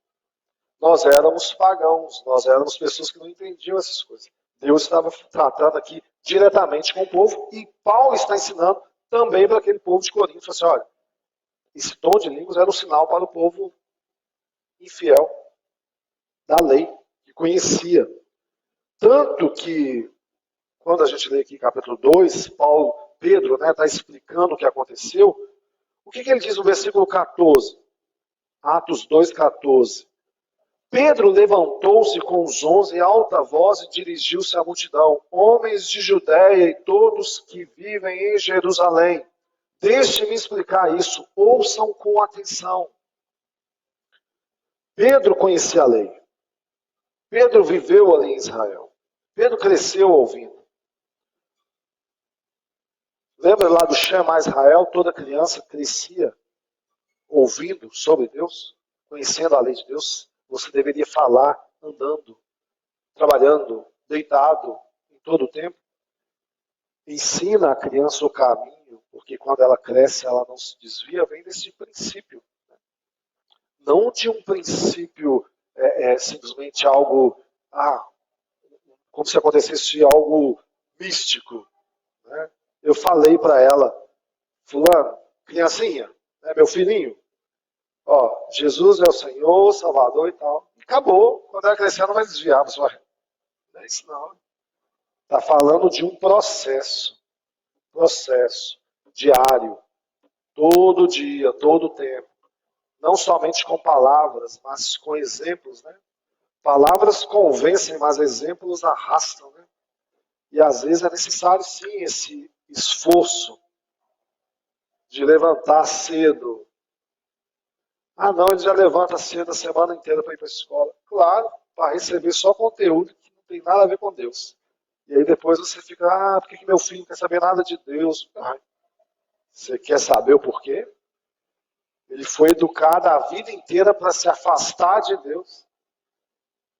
Speaker 1: Nós éramos pagãos, nós éramos pessoas que não entendiam essas coisas. Deus estava tratando aqui diretamente com o povo e Paulo está ensinando também para aquele povo de Corinto. Assim, olha, esse dom de línguas era um sinal para o povo infiel da lei, que conhecia. Tanto que, quando a gente lê aqui capítulo 2, Pedro está explicando o que aconteceu. O que ele diz no versículo 14? Atos 2, 14. Pedro levantou-se com os 11 em alta voz e dirigiu-se à multidão. Homens de Judéia e todos que vivem em Jerusalém, deixe-me explicar isso, ouçam com atenção. Pedro conhecia a lei. Pedro viveu ali em Israel. Pedro cresceu ouvindo. Lembra lá do Shema Israel? Toda criança crescia ouvindo sobre Deus, conhecendo a lei de Deus. Você deveria falar andando, trabalhando, deitado, em todo o tempo. Ensina a criança o caminho, porque quando ela cresce, ela não se desvia, vem desse princípio. Não de um princípio simplesmente algo, como se acontecesse algo místico. Né? Eu falei para ela, fulano, criancinha, né, meu filhinho, ó, Jesus é o Senhor, Salvador e tal. E acabou. Quando ela crescer, ela não vai desviar. Você vai, não é isso não. Está falando de um processo diário, todo dia, todo tempo. Não somente com palavras, mas com exemplos, né? Palavras convencem, mas exemplos arrastam, né? E às vezes é necessário sim esse esforço de levantar cedo. Não, ele já levanta cedo a semana inteira para ir para a escola. Claro, para receber só conteúdo que não tem nada a ver com Deus. E aí depois você fica, por que meu filho não quer saber nada de Deus? Você quer saber o porquê? Ele foi educado a vida inteira para se afastar de Deus.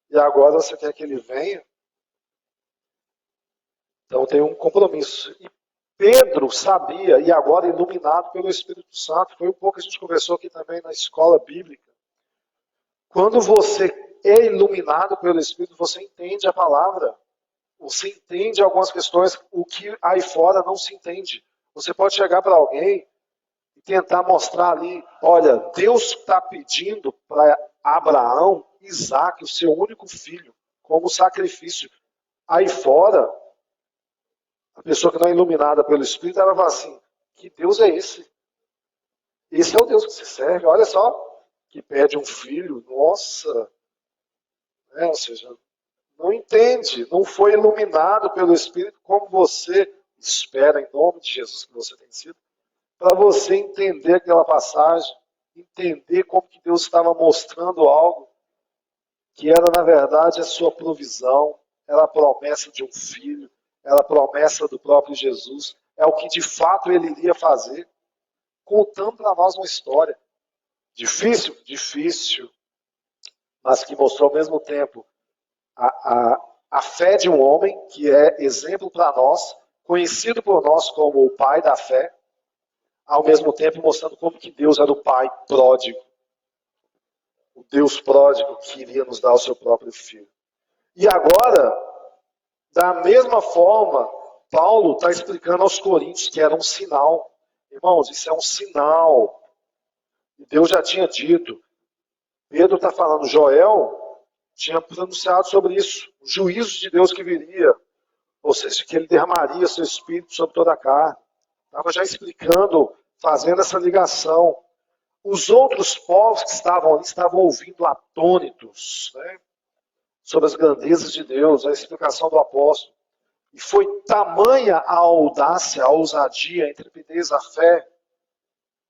Speaker 1: E agora você quer que ele venha? Então tem um compromisso. E Pedro sabia, e agora iluminado pelo Espírito Santo, foi um pouco que a gente conversou aqui também na escola bíblica. Quando você é iluminado pelo Espírito, você entende a palavra. Você entende algumas questões, o que aí fora não se entende. Você pode chegar para alguém e tentar mostrar ali, olha, Deus está pedindo para Abraão, Isaac, o seu único filho, como sacrifício. Aí fora, a pessoa que não é iluminada pelo Espírito, ela vai falar assim, que Deus é esse? Esse é o Deus que se serve, olha só, que pede um filho, nossa. Ou seja, não entende, não foi iluminado pelo Espírito como você espera, em nome de Jesus, que você tem sido, para você entender aquela passagem, entender como que Deus estava mostrando algo que era, na verdade, a sua provisão, era a promessa de um filho, era a promessa do próprio Jesus, é o que de fato ele iria fazer, contando para nós uma história. Difícil? Difícil, mas que mostrou ao mesmo tempo a fé de um homem que é exemplo para nós, conhecido por nós como o pai da fé, ao mesmo tempo mostrando como que Deus era o pai pródigo, o Deus pródigo que iria nos dar o seu próprio filho. E agora, da mesma forma, Paulo está explicando aos Coríntios que era um sinal. Irmãos, isso é um sinal. Deus já tinha dito. Pedro está falando, Joel tinha pronunciado sobre isso, o juízo de Deus que viria, ou seja, que ele derramaria seu espírito sobre toda a carne. Estava já explicando, fazendo essa ligação. Os outros povos que estavam ali estavam ouvindo atônitos, né, sobre as grandezas de Deus, a explicação do apóstolo. E foi tamanha a audácia, a ousadia, a intrepidez, a fé,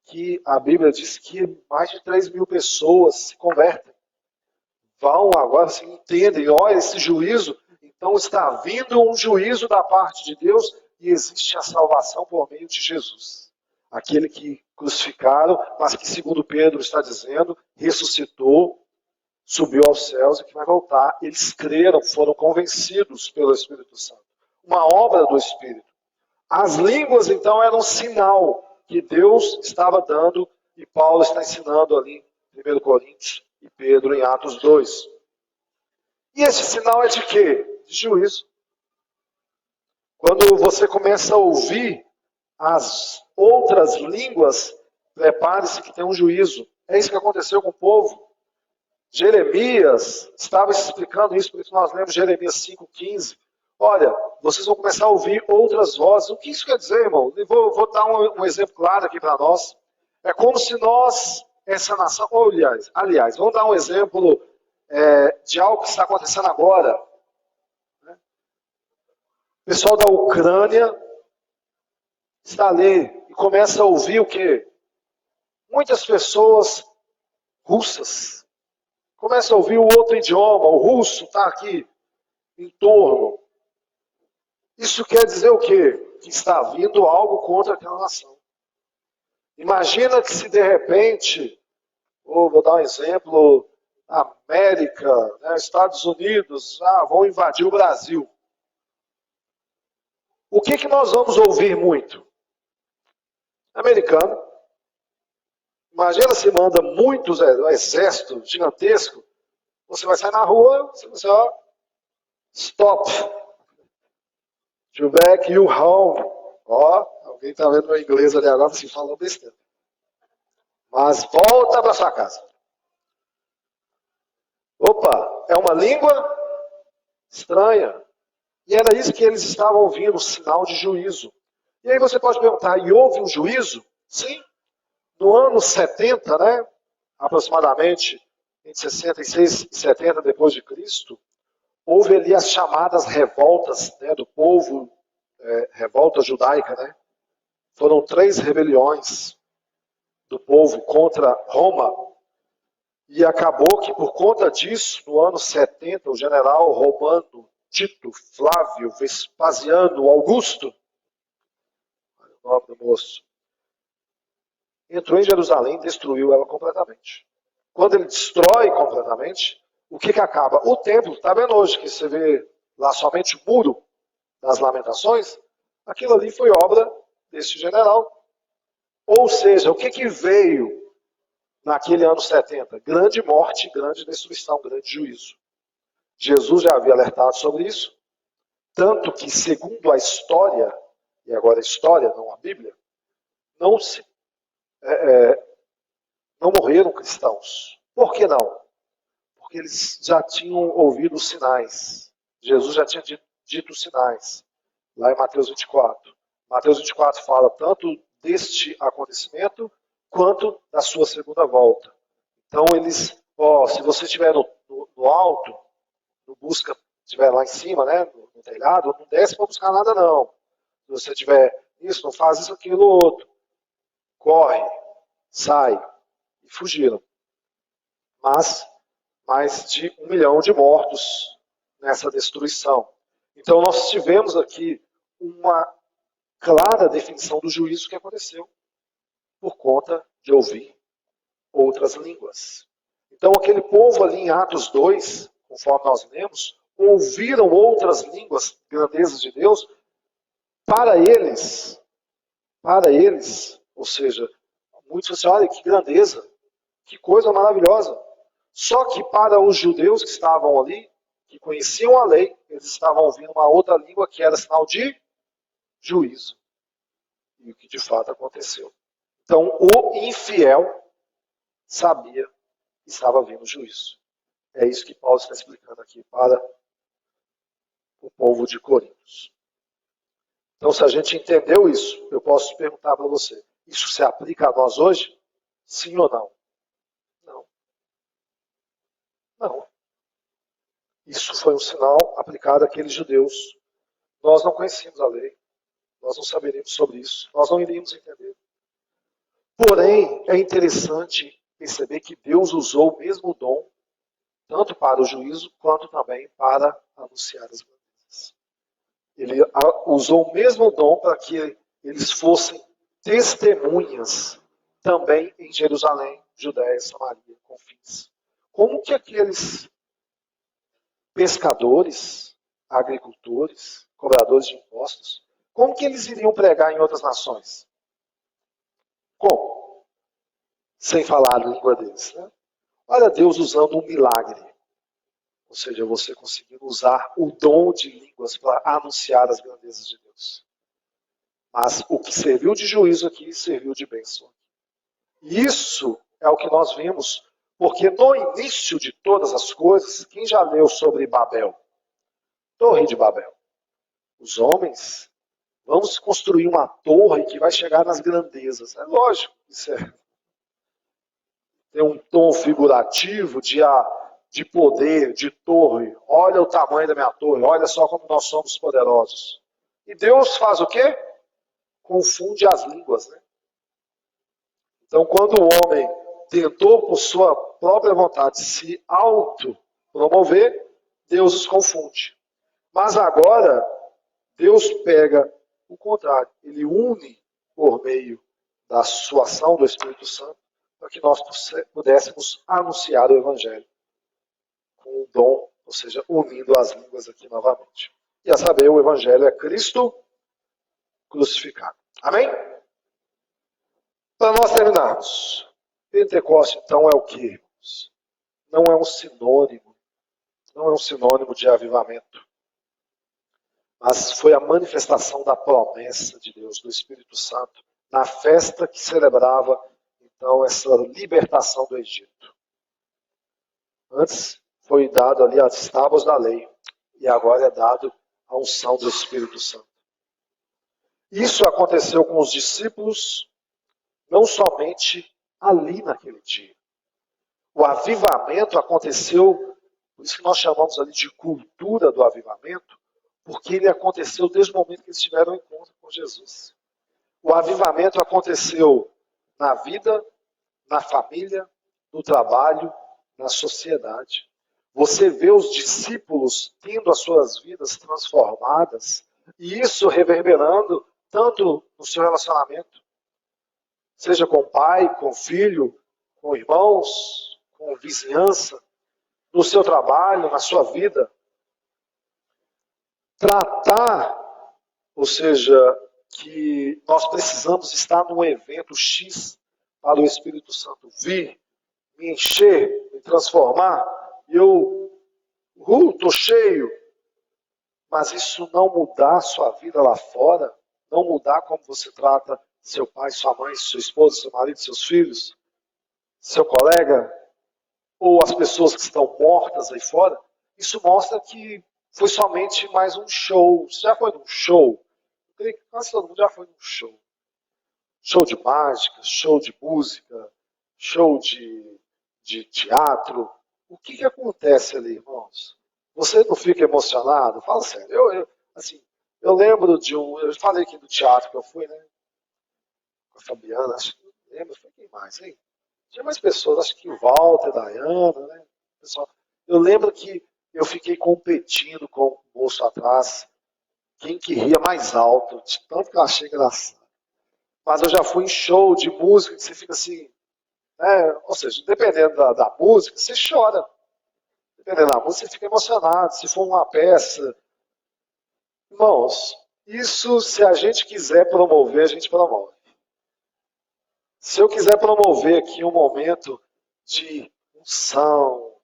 Speaker 1: que a Bíblia diz que mais de 3.000 pessoas se convertem. Vão agora, se entendem, olha esse juízo, então está vindo um juízo da parte de Deus e existe a salvação por meio de Jesus. Aquele que crucificaram, mas que, segundo Pedro está dizendo, ressuscitou, subiu aos céus e que vai voltar. Eles creram, foram convencidos pelo Espírito Santo. Uma obra do Espírito. As línguas, então, eram um sinal que Deus estava dando e Paulo está ensinando ali em 1 Coríntios e Pedro em Atos 2. E esse sinal é de quê? De juízo. Quando você começa a ouvir as outras línguas, prepare-se que tem um juízo. É isso que aconteceu com o povo. Jeremias estava explicando isso, por isso nós lemos Jeremias 5,15. Olha, vocês vão começar a ouvir outras vozes. O que isso quer dizer, irmão? Eu vou dar um exemplo claro aqui para nós. É como se nós, essa nação, aliás, vamos dar um exemplo de algo que está acontecendo agora. O pessoal da Ucrânia está ali e começa a ouvir o quê? Muitas pessoas russas Começa a ouvir o outro idioma, o russo está aqui em torno. Isso quer dizer o quê? Que está vindo algo contra aquela nação. Imagina que se de repente, vou dar um exemplo, América, né, Estados Unidos, vão invadir o Brasil. O que nós vamos ouvir muito? Americano. Imagina se manda muitos exército gigantesco, você vai sair na rua, você vai dizer, ó, stop. To back you home. Ó, alguém está vendo meu inglês ali agora, se falou besteira. Mas volta para sua casa. Opa, é uma língua estranha. E era isso que eles estavam ouvindo, um sinal de juízo. E aí você pode perguntar, e houve um juízo? Sim. No ano 70, né, aproximadamente, entre 66 e 70 depois de Cristo, houve ali as chamadas revoltas, né, do povo, revolta judaica, né? Foram 3 rebeliões do povo contra Roma. E acabou que por conta disso, no ano 70, o general romano Tito Flávio Vespasiano Augusto, olha o nome do moço, entrou em Jerusalém e destruiu ela completamente. Quando ele destrói completamente, o que acaba? O templo, está vendo hoje que você vê lá somente o muro das lamentações? Aquilo ali foi obra desse general. Ou seja, o que veio naquele ano 70? Grande morte, grande destruição, grande juízo. Jesus já havia alertado sobre isso, tanto que, segundo a história, e agora a história, não a Bíblia, não morreram cristãos. Por que não? Porque eles já tinham ouvido os sinais. Jesus já tinha dito os sinais, lá em Mateus 24. Mateus 24 fala tanto deste acontecimento, quanto da sua segunda volta. Então eles, se você estiver no alto, estiver lá em cima, né, no telhado, não desce para buscar nada não. Se você tiver isso, não faz isso, aquilo, outro. Corre, sai. E fugiram. Mas mais de 1 milhão de mortos nessa destruição. Então nós tivemos aqui uma clara definição do juízo que aconteceu por conta de ouvir outras línguas. Então aquele povo ali em Atos 2, conforme nós lemos, ouviram outras línguas, grandezas de Deus, para eles, ou seja, muitos disseram, olha que grandeza, que coisa maravilhosa. Só que para os judeus que estavam ali, que conheciam a lei, eles estavam ouvindo uma outra língua que era sinal de juízo. E o que de fato aconteceu. Então o infiel sabia que estava vindo o juízo. É isso que Paulo está explicando aqui para o povo de Corinto. Então, se a gente entendeu isso, eu posso perguntar para você, isso se aplica a nós hoje? Sim ou não? Não. Não. Isso foi um sinal aplicado àqueles judeus. Nós não conhecíamos a lei, nós não saberíamos sobre isso, nós não iríamos entender. Porém, é interessante perceber que Deus usou o mesmo dom, tanto para o juízo, quanto também para anunciar as grandezas. Ele usou o mesmo dom para que eles fossem testemunhas também em Jerusalém, Judéia, Samaria, confins. Como que aqueles pescadores, agricultores, cobradores de impostos, como que eles iriam pregar em outras nações? Como? Sem falar a língua deles. Né? Olha Deus usando um milagre. Ou seja, você conseguindo usar o dom de línguas para anunciar as grandezas de Deus. Mas o que serviu de juízo aqui, serviu de bênção. Isso é o que nós vimos, porque no início de todas as coisas, quem já leu sobre Babel? Torre de Babel. Os homens, vamos construir uma torre que vai chegar nas grandezas. É lógico, isso tem um tom figurativo de poder, de torre. Olha o tamanho da minha torre, olha só como nós somos poderosos. E Deus faz o quê? Confunde as línguas. Né? Então, quando o homem tentou, por sua própria vontade de se auto-promover, Deus os confunde. Mas agora, Deus pega o contrário. Ele une por meio da sua ação do Espírito Santo para que nós pudéssemos anunciar o Evangelho com o dom, ou seja, unindo as línguas aqui novamente. E a saber, o Evangelho é Cristo crucificado. Amém? Para nós terminarmos, Pentecostes então é o que, irmãos? Não é um sinônimo de avivamento, mas foi a manifestação da promessa de Deus, do Espírito Santo, na festa que celebrava então essa libertação do Egito. Antes foi dado ali as tábuas da lei, e agora é dado a unção do Espírito Santo. Isso aconteceu com os discípulos, não somente ali naquele dia. O avivamento aconteceu, por isso que nós chamamos ali de cultura do avivamento, porque ele aconteceu desde o momento que eles tiveram um encontro com Jesus. O avivamento aconteceu na vida, na família, no trabalho, na sociedade. Você vê os discípulos tendo as suas vidas transformadas, e isso reverberando tanto no seu relacionamento, seja com o pai, com o filho, com irmãos, com vizinhança, no seu trabalho, na sua vida. Tratar, ou seja, que nós precisamos estar num evento X para o Espírito Santo vir, me encher, me transformar, e eu estou cheio, mas isso não mudar a sua vida lá fora, não mudar como você trata seu pai, sua mãe, sua esposa, seu marido, seus filhos, seu colega, ou as pessoas que estão mortas aí fora, isso mostra que foi somente mais um show. Você já foi num show? Eu creio que quase todo mundo já foi num show. Show de mágica, show de música, show de teatro. O que acontece ali, irmãos? Você não fica emocionado? Fala sério. Eu lembro de eu falei aqui do teatro que eu fui, né? Com a Fabiana, acho que lembro, foi quem mais, hein? Tinha mais pessoas, acho que o Walter, a Dayana, né? Pessoal, eu lembro que eu fiquei competindo com o moço atrás, quem que ria mais alto, de tanto que eu achei engraçado. Mas eu já fui em show de música que você fica assim, né? Ou seja, dependendo da música, você chora. Dependendo da música, você fica emocionado. Se for uma peça. Irmãos, isso se a gente quiser promover, a gente promove. Se eu quiser promover aqui um momento de unção,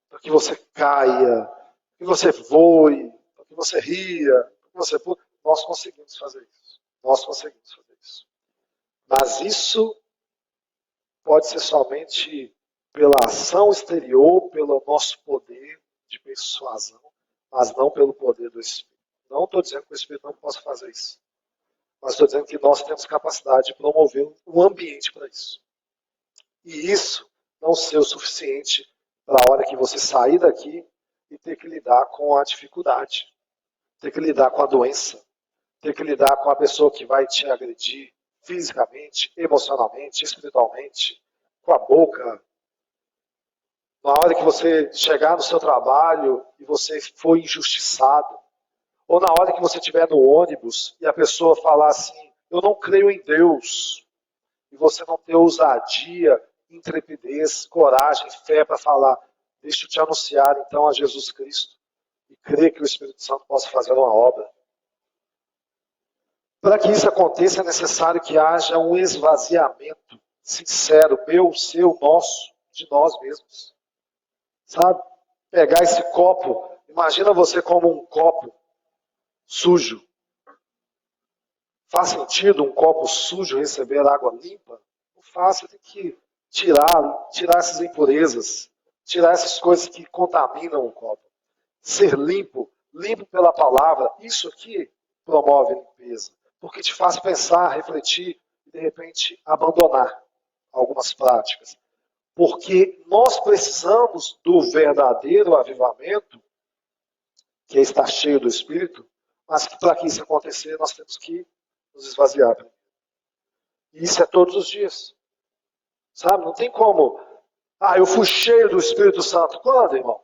Speaker 1: para que você caia, para que você voe, para que você ria, para que você pule, nós conseguimos fazer isso. Nós conseguimos fazer isso. Mas isso pode ser somente pela ação exterior, pelo nosso poder de persuasão, mas não pelo poder do Espírito. Não estou dizendo que o Espírito não possa fazer isso. Mas estou dizendo que nós temos capacidade de promover um ambiente para isso. E isso não ser o suficiente para a hora que você sair daqui e ter que lidar com a dificuldade, ter que lidar com a doença, ter que lidar com a pessoa que vai te agredir fisicamente, emocionalmente, espiritualmente, com a boca. Na hora que você chegar no seu trabalho e você for injustiçado, ou na hora que você estiver no ônibus e a pessoa falar assim, eu não creio em Deus, e você não ter ousadia, intrepidez, coragem, fé para falar, deixa eu te anunciar então a Jesus Cristo e crer que o Espírito Santo possa fazer uma obra. Para que isso aconteça é necessário que haja um esvaziamento sincero, meu, seu, nosso, de nós mesmos. Sabe? Pegar esse copo, imagina você como um copo sujo. Faz sentido um copo sujo receber água limpa? Não faz, você tem que tirar essas impurezas, tirar essas coisas que contaminam o copo. Ser limpo, limpo pela palavra, isso aqui promove limpeza, porque te faz pensar, refletir e de repente abandonar algumas práticas. Porque nós precisamos do verdadeiro avivamento, que é estar cheio do Espírito, mas que para que isso acontecer, nós temos que nos esvaziar. E isso é todos os dias. Sabe? Não tem como Ah, eu fui cheio do Espírito Santo. Quando, irmão?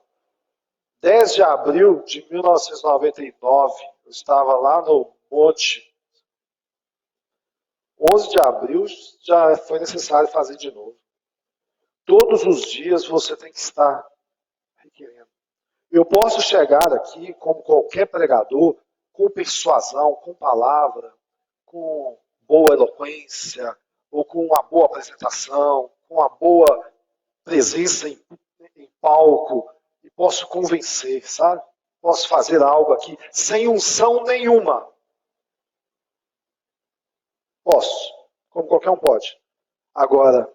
Speaker 1: 10 de abril de 1999. Eu estava lá no Monte. 11 de abril já foi necessário fazer de novo. Todos os dias você tem que estar requerendo. Eu posso chegar aqui, como qualquer pregador, com persuasão, com palavra, com boa eloquência, ou com uma boa apresentação, com uma boa presença em palco, e posso convencer, sabe? Posso fazer algo aqui sem unção nenhuma. Posso, como qualquer um pode. Agora,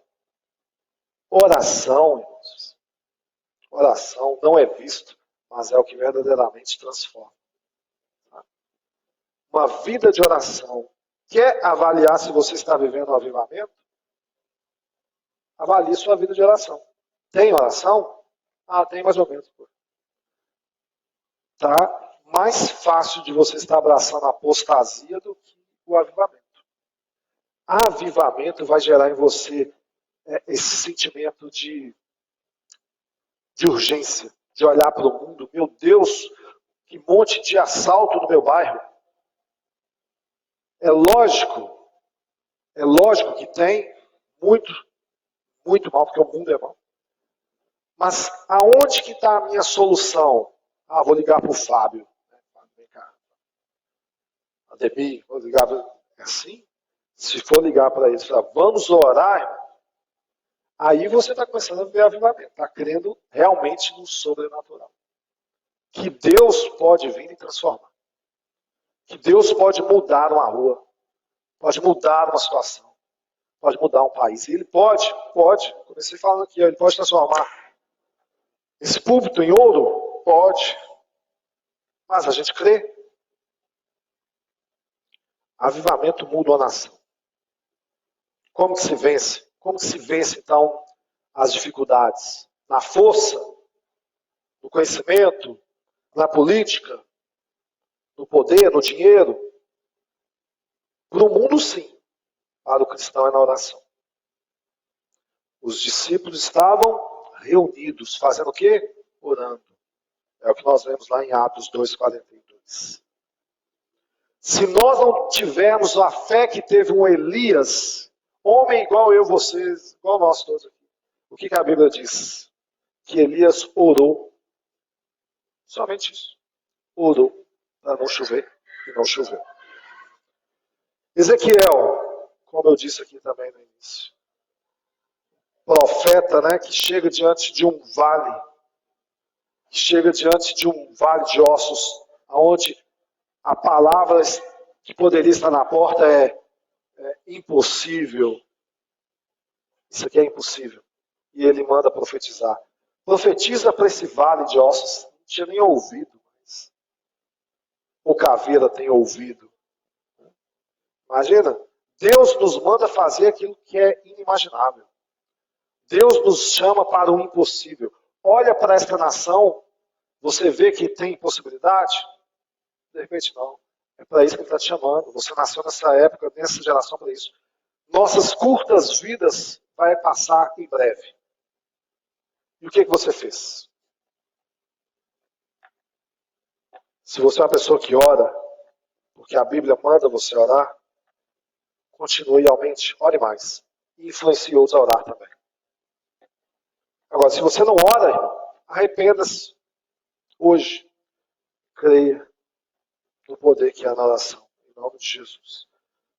Speaker 1: oração, irmãos, oração não é visto, mas é o que verdadeiramente transforma. Tá? Uma vida de oração. Quer avaliar se você está vivendo um avivamento? Avalie sua vida de oração. Tem oração? Ah, tem mais ou menos. Tá mais fácil de você estar abraçando a apostasia do que o avivamento. Avivamento vai gerar em você esse sentimento de urgência, de olhar para o mundo. Meu Deus, que monte de assalto no meu bairro. É lógico que tem muito mal, porque o mundo é mau. Mas aonde que está a minha solução? Ah, vou ligar para o Fábio. Vem cá. Ademir, vou ligar para... É assim? Se for ligar para eles, falar, vamos orar, irmão, aí você está começando a ver avivamento. Está crendo realmente no sobrenatural. Que Deus pode vir e transformar. Que Deus pode mudar uma rua. Pode mudar uma situação. Pode mudar um país. E Ele pode. Comecei falando aqui, Ele pode transformar esse púlpito em ouro? Pode. Mas a gente crê. Avivamento muda a nação. Como que se vence? Como que se vence, então, as dificuldades? Na força? No conhecimento? Na política? No poder? No dinheiro? Para o mundo, sim. Para o cristão é na oração. Os discípulos estavam reunidos, fazendo o quê? Orando. É o que nós vemos lá em Atos 2:42. Se nós não tivermos a fé que teve um Elias, homem igual eu, vocês, igual nós todos aqui, o que a Bíblia diz? Que Elias orou. Somente isso. Orou para não chover e não choveu. Ezequiel, como eu disse aqui também no início, profeta, né, que chega diante de um vale, que chega diante de um vale de ossos, onde a palavra que poderia estar na porta é impossível. Isso aqui é impossível. E ele manda profetizar. Profetiza para esse vale de ossos. Não tinha nem ouvido. Mas o caveira tem ouvido. Imagina, Deus nos manda fazer aquilo que é inimaginável. Deus nos chama para o impossível. Olha para esta nação, você vê que tem possibilidade? De repente não. É para isso que Ele está te chamando. Você nasceu nessa época, nessa geração para isso. Nossas curtas vidas vai passar em breve. E o que você fez? Se você é uma pessoa que ora, porque a Bíblia manda você orar, continue e aumente, ore mais. E influencie outros a orar também. Agora, se você não ora, irmão, arrependa-se hoje. Creia no poder que há na oração. Em nome de Jesus.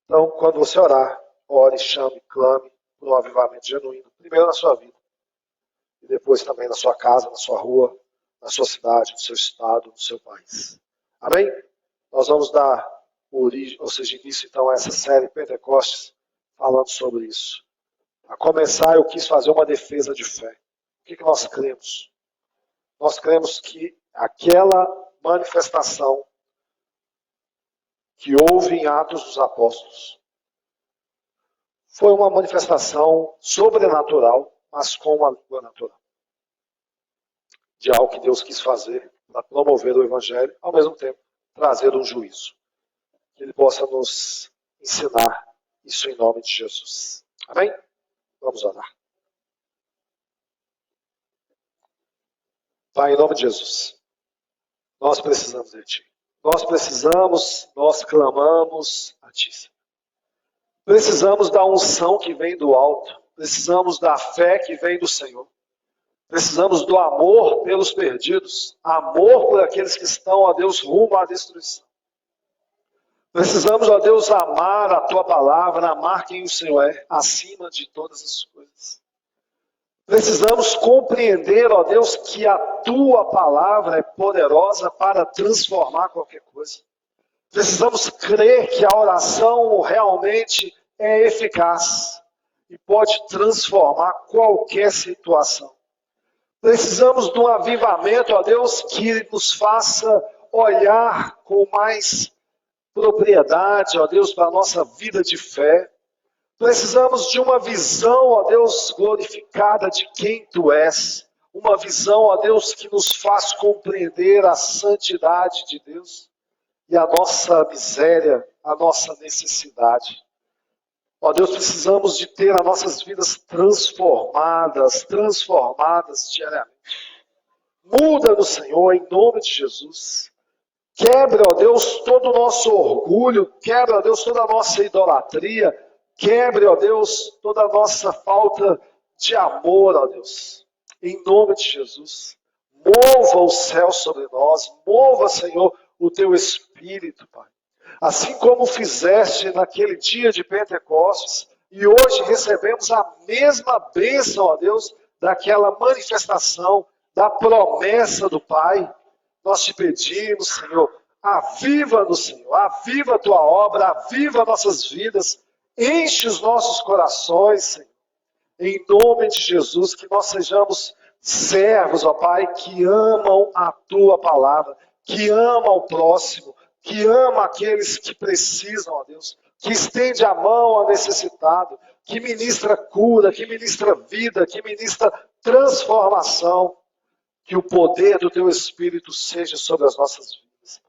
Speaker 1: Então, quando você orar, ore, chame, clame por um avivamento genuíno. Primeiro na sua vida. E depois também na sua casa, na sua rua, na sua cidade, no seu estado, no seu país. Amém? Nós vamos dar origem, ou seja, início então a essa série Pentecostes, falando sobre isso. A começar, eu quis fazer uma defesa de fé. O que nós cremos? Nós cremos que aquela manifestação que houve em Atos dos Apóstolos foi uma manifestação sobrenatural, mas com uma língua natural. De algo que Deus quis fazer para promover o Evangelho, ao mesmo tempo trazer um juízo. Que Ele possa nos ensinar isso em nome de Jesus. Amém? Vamos orar. Pai, em nome de Jesus, nós precisamos de Ti. Nós clamamos a Ti, Senhor. Precisamos da unção que vem do alto. Precisamos da fé que vem do Senhor. Precisamos do amor pelos perdidos. Amor por aqueles que estão, ó Deus, rumo à destruição. Precisamos, ó Deus, amar a Tua palavra, amar quem o Senhor é, acima de todas as coisas. Precisamos compreender, ó Deus, que a Tua palavra é poderosa para transformar qualquer coisa. Precisamos crer que a oração realmente é eficaz e pode transformar qualquer situação. Precisamos de um avivamento, ó Deus, que nos faça olhar com mais propriedade, ó Deus, para a nossa vida de fé. Precisamos de uma visão, ó Deus, glorificada de quem Tu és. Uma visão, ó Deus, que nos faz compreender a santidade de Deus e a nossa miséria, a nossa necessidade. Ó Deus, precisamos de ter as nossas vidas transformadas diariamente. Muda-nos, Senhor, em nome de Jesus. Quebra, ó Deus, todo o nosso orgulho, quebra, ó Deus, toda a nossa idolatria, quebre, ó Deus, toda a nossa falta de amor, ó Deus. Em nome de Jesus. Mova o céu sobre nós, mova, Senhor, o Teu Espírito, Pai. Assim como fizeste naquele dia de Pentecostes, e hoje recebemos a mesma bênção, ó Deus, daquela manifestação, da promessa do Pai. Nós Te pedimos, Senhor, aviva-nos, Senhor, aviva a Tua obra, aviva nossas vidas, enche os nossos corações, Senhor. Em nome de Jesus, que nós sejamos servos, ó Pai, que amam a Tua palavra, que amam o próximo, que ama aqueles que precisam, ó Deus, que estende a mão ao necessitado, que ministra cura, que ministra vida, que ministra transformação. Que o poder do Teu Espírito seja sobre as nossas vidas.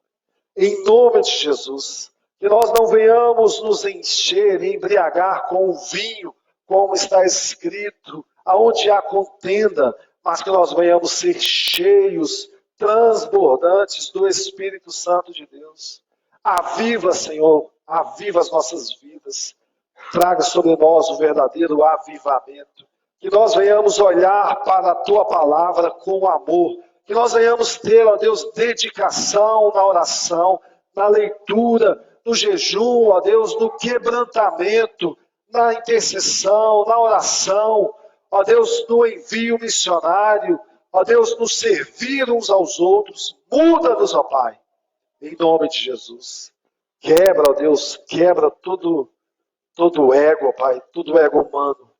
Speaker 1: Em nome de Jesus, que nós não venhamos nos encher e embriagar com o vinho, como está escrito, aonde há contenda, mas que nós venhamos ser cheios, transbordantes do Espírito Santo de Deus. Aviva, Senhor, aviva as nossas vidas. Traga sobre nós o verdadeiro avivamento. Que nós venhamos olhar para a Tua palavra com amor. Que nós venhamos ter, ó Deus, dedicação na oração, na leitura, no jejum, ó Deus, no quebrantamento, na intercessão, na oração, ó Deus, no envio missionário, ó Deus, no servir uns aos outros. Muda-nos, ó Pai, em nome de Jesus. Quebra, ó Deus, quebra todo ego, ó Pai, todo ego humano.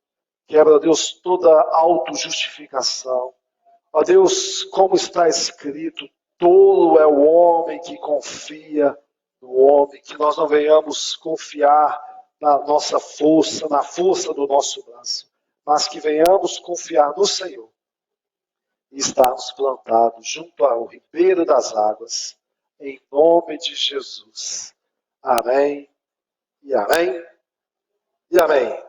Speaker 1: Quebra, ó Deus, toda autojustificação. Ó Deus, como está escrito, tolo é o homem que confia no homem, que nós não venhamos confiar na nossa força, na força do nosso braço, mas que venhamos confiar no Senhor e estarmos plantados junto ao ribeiro das águas, em nome de Jesus. Amém, e amém, e amém.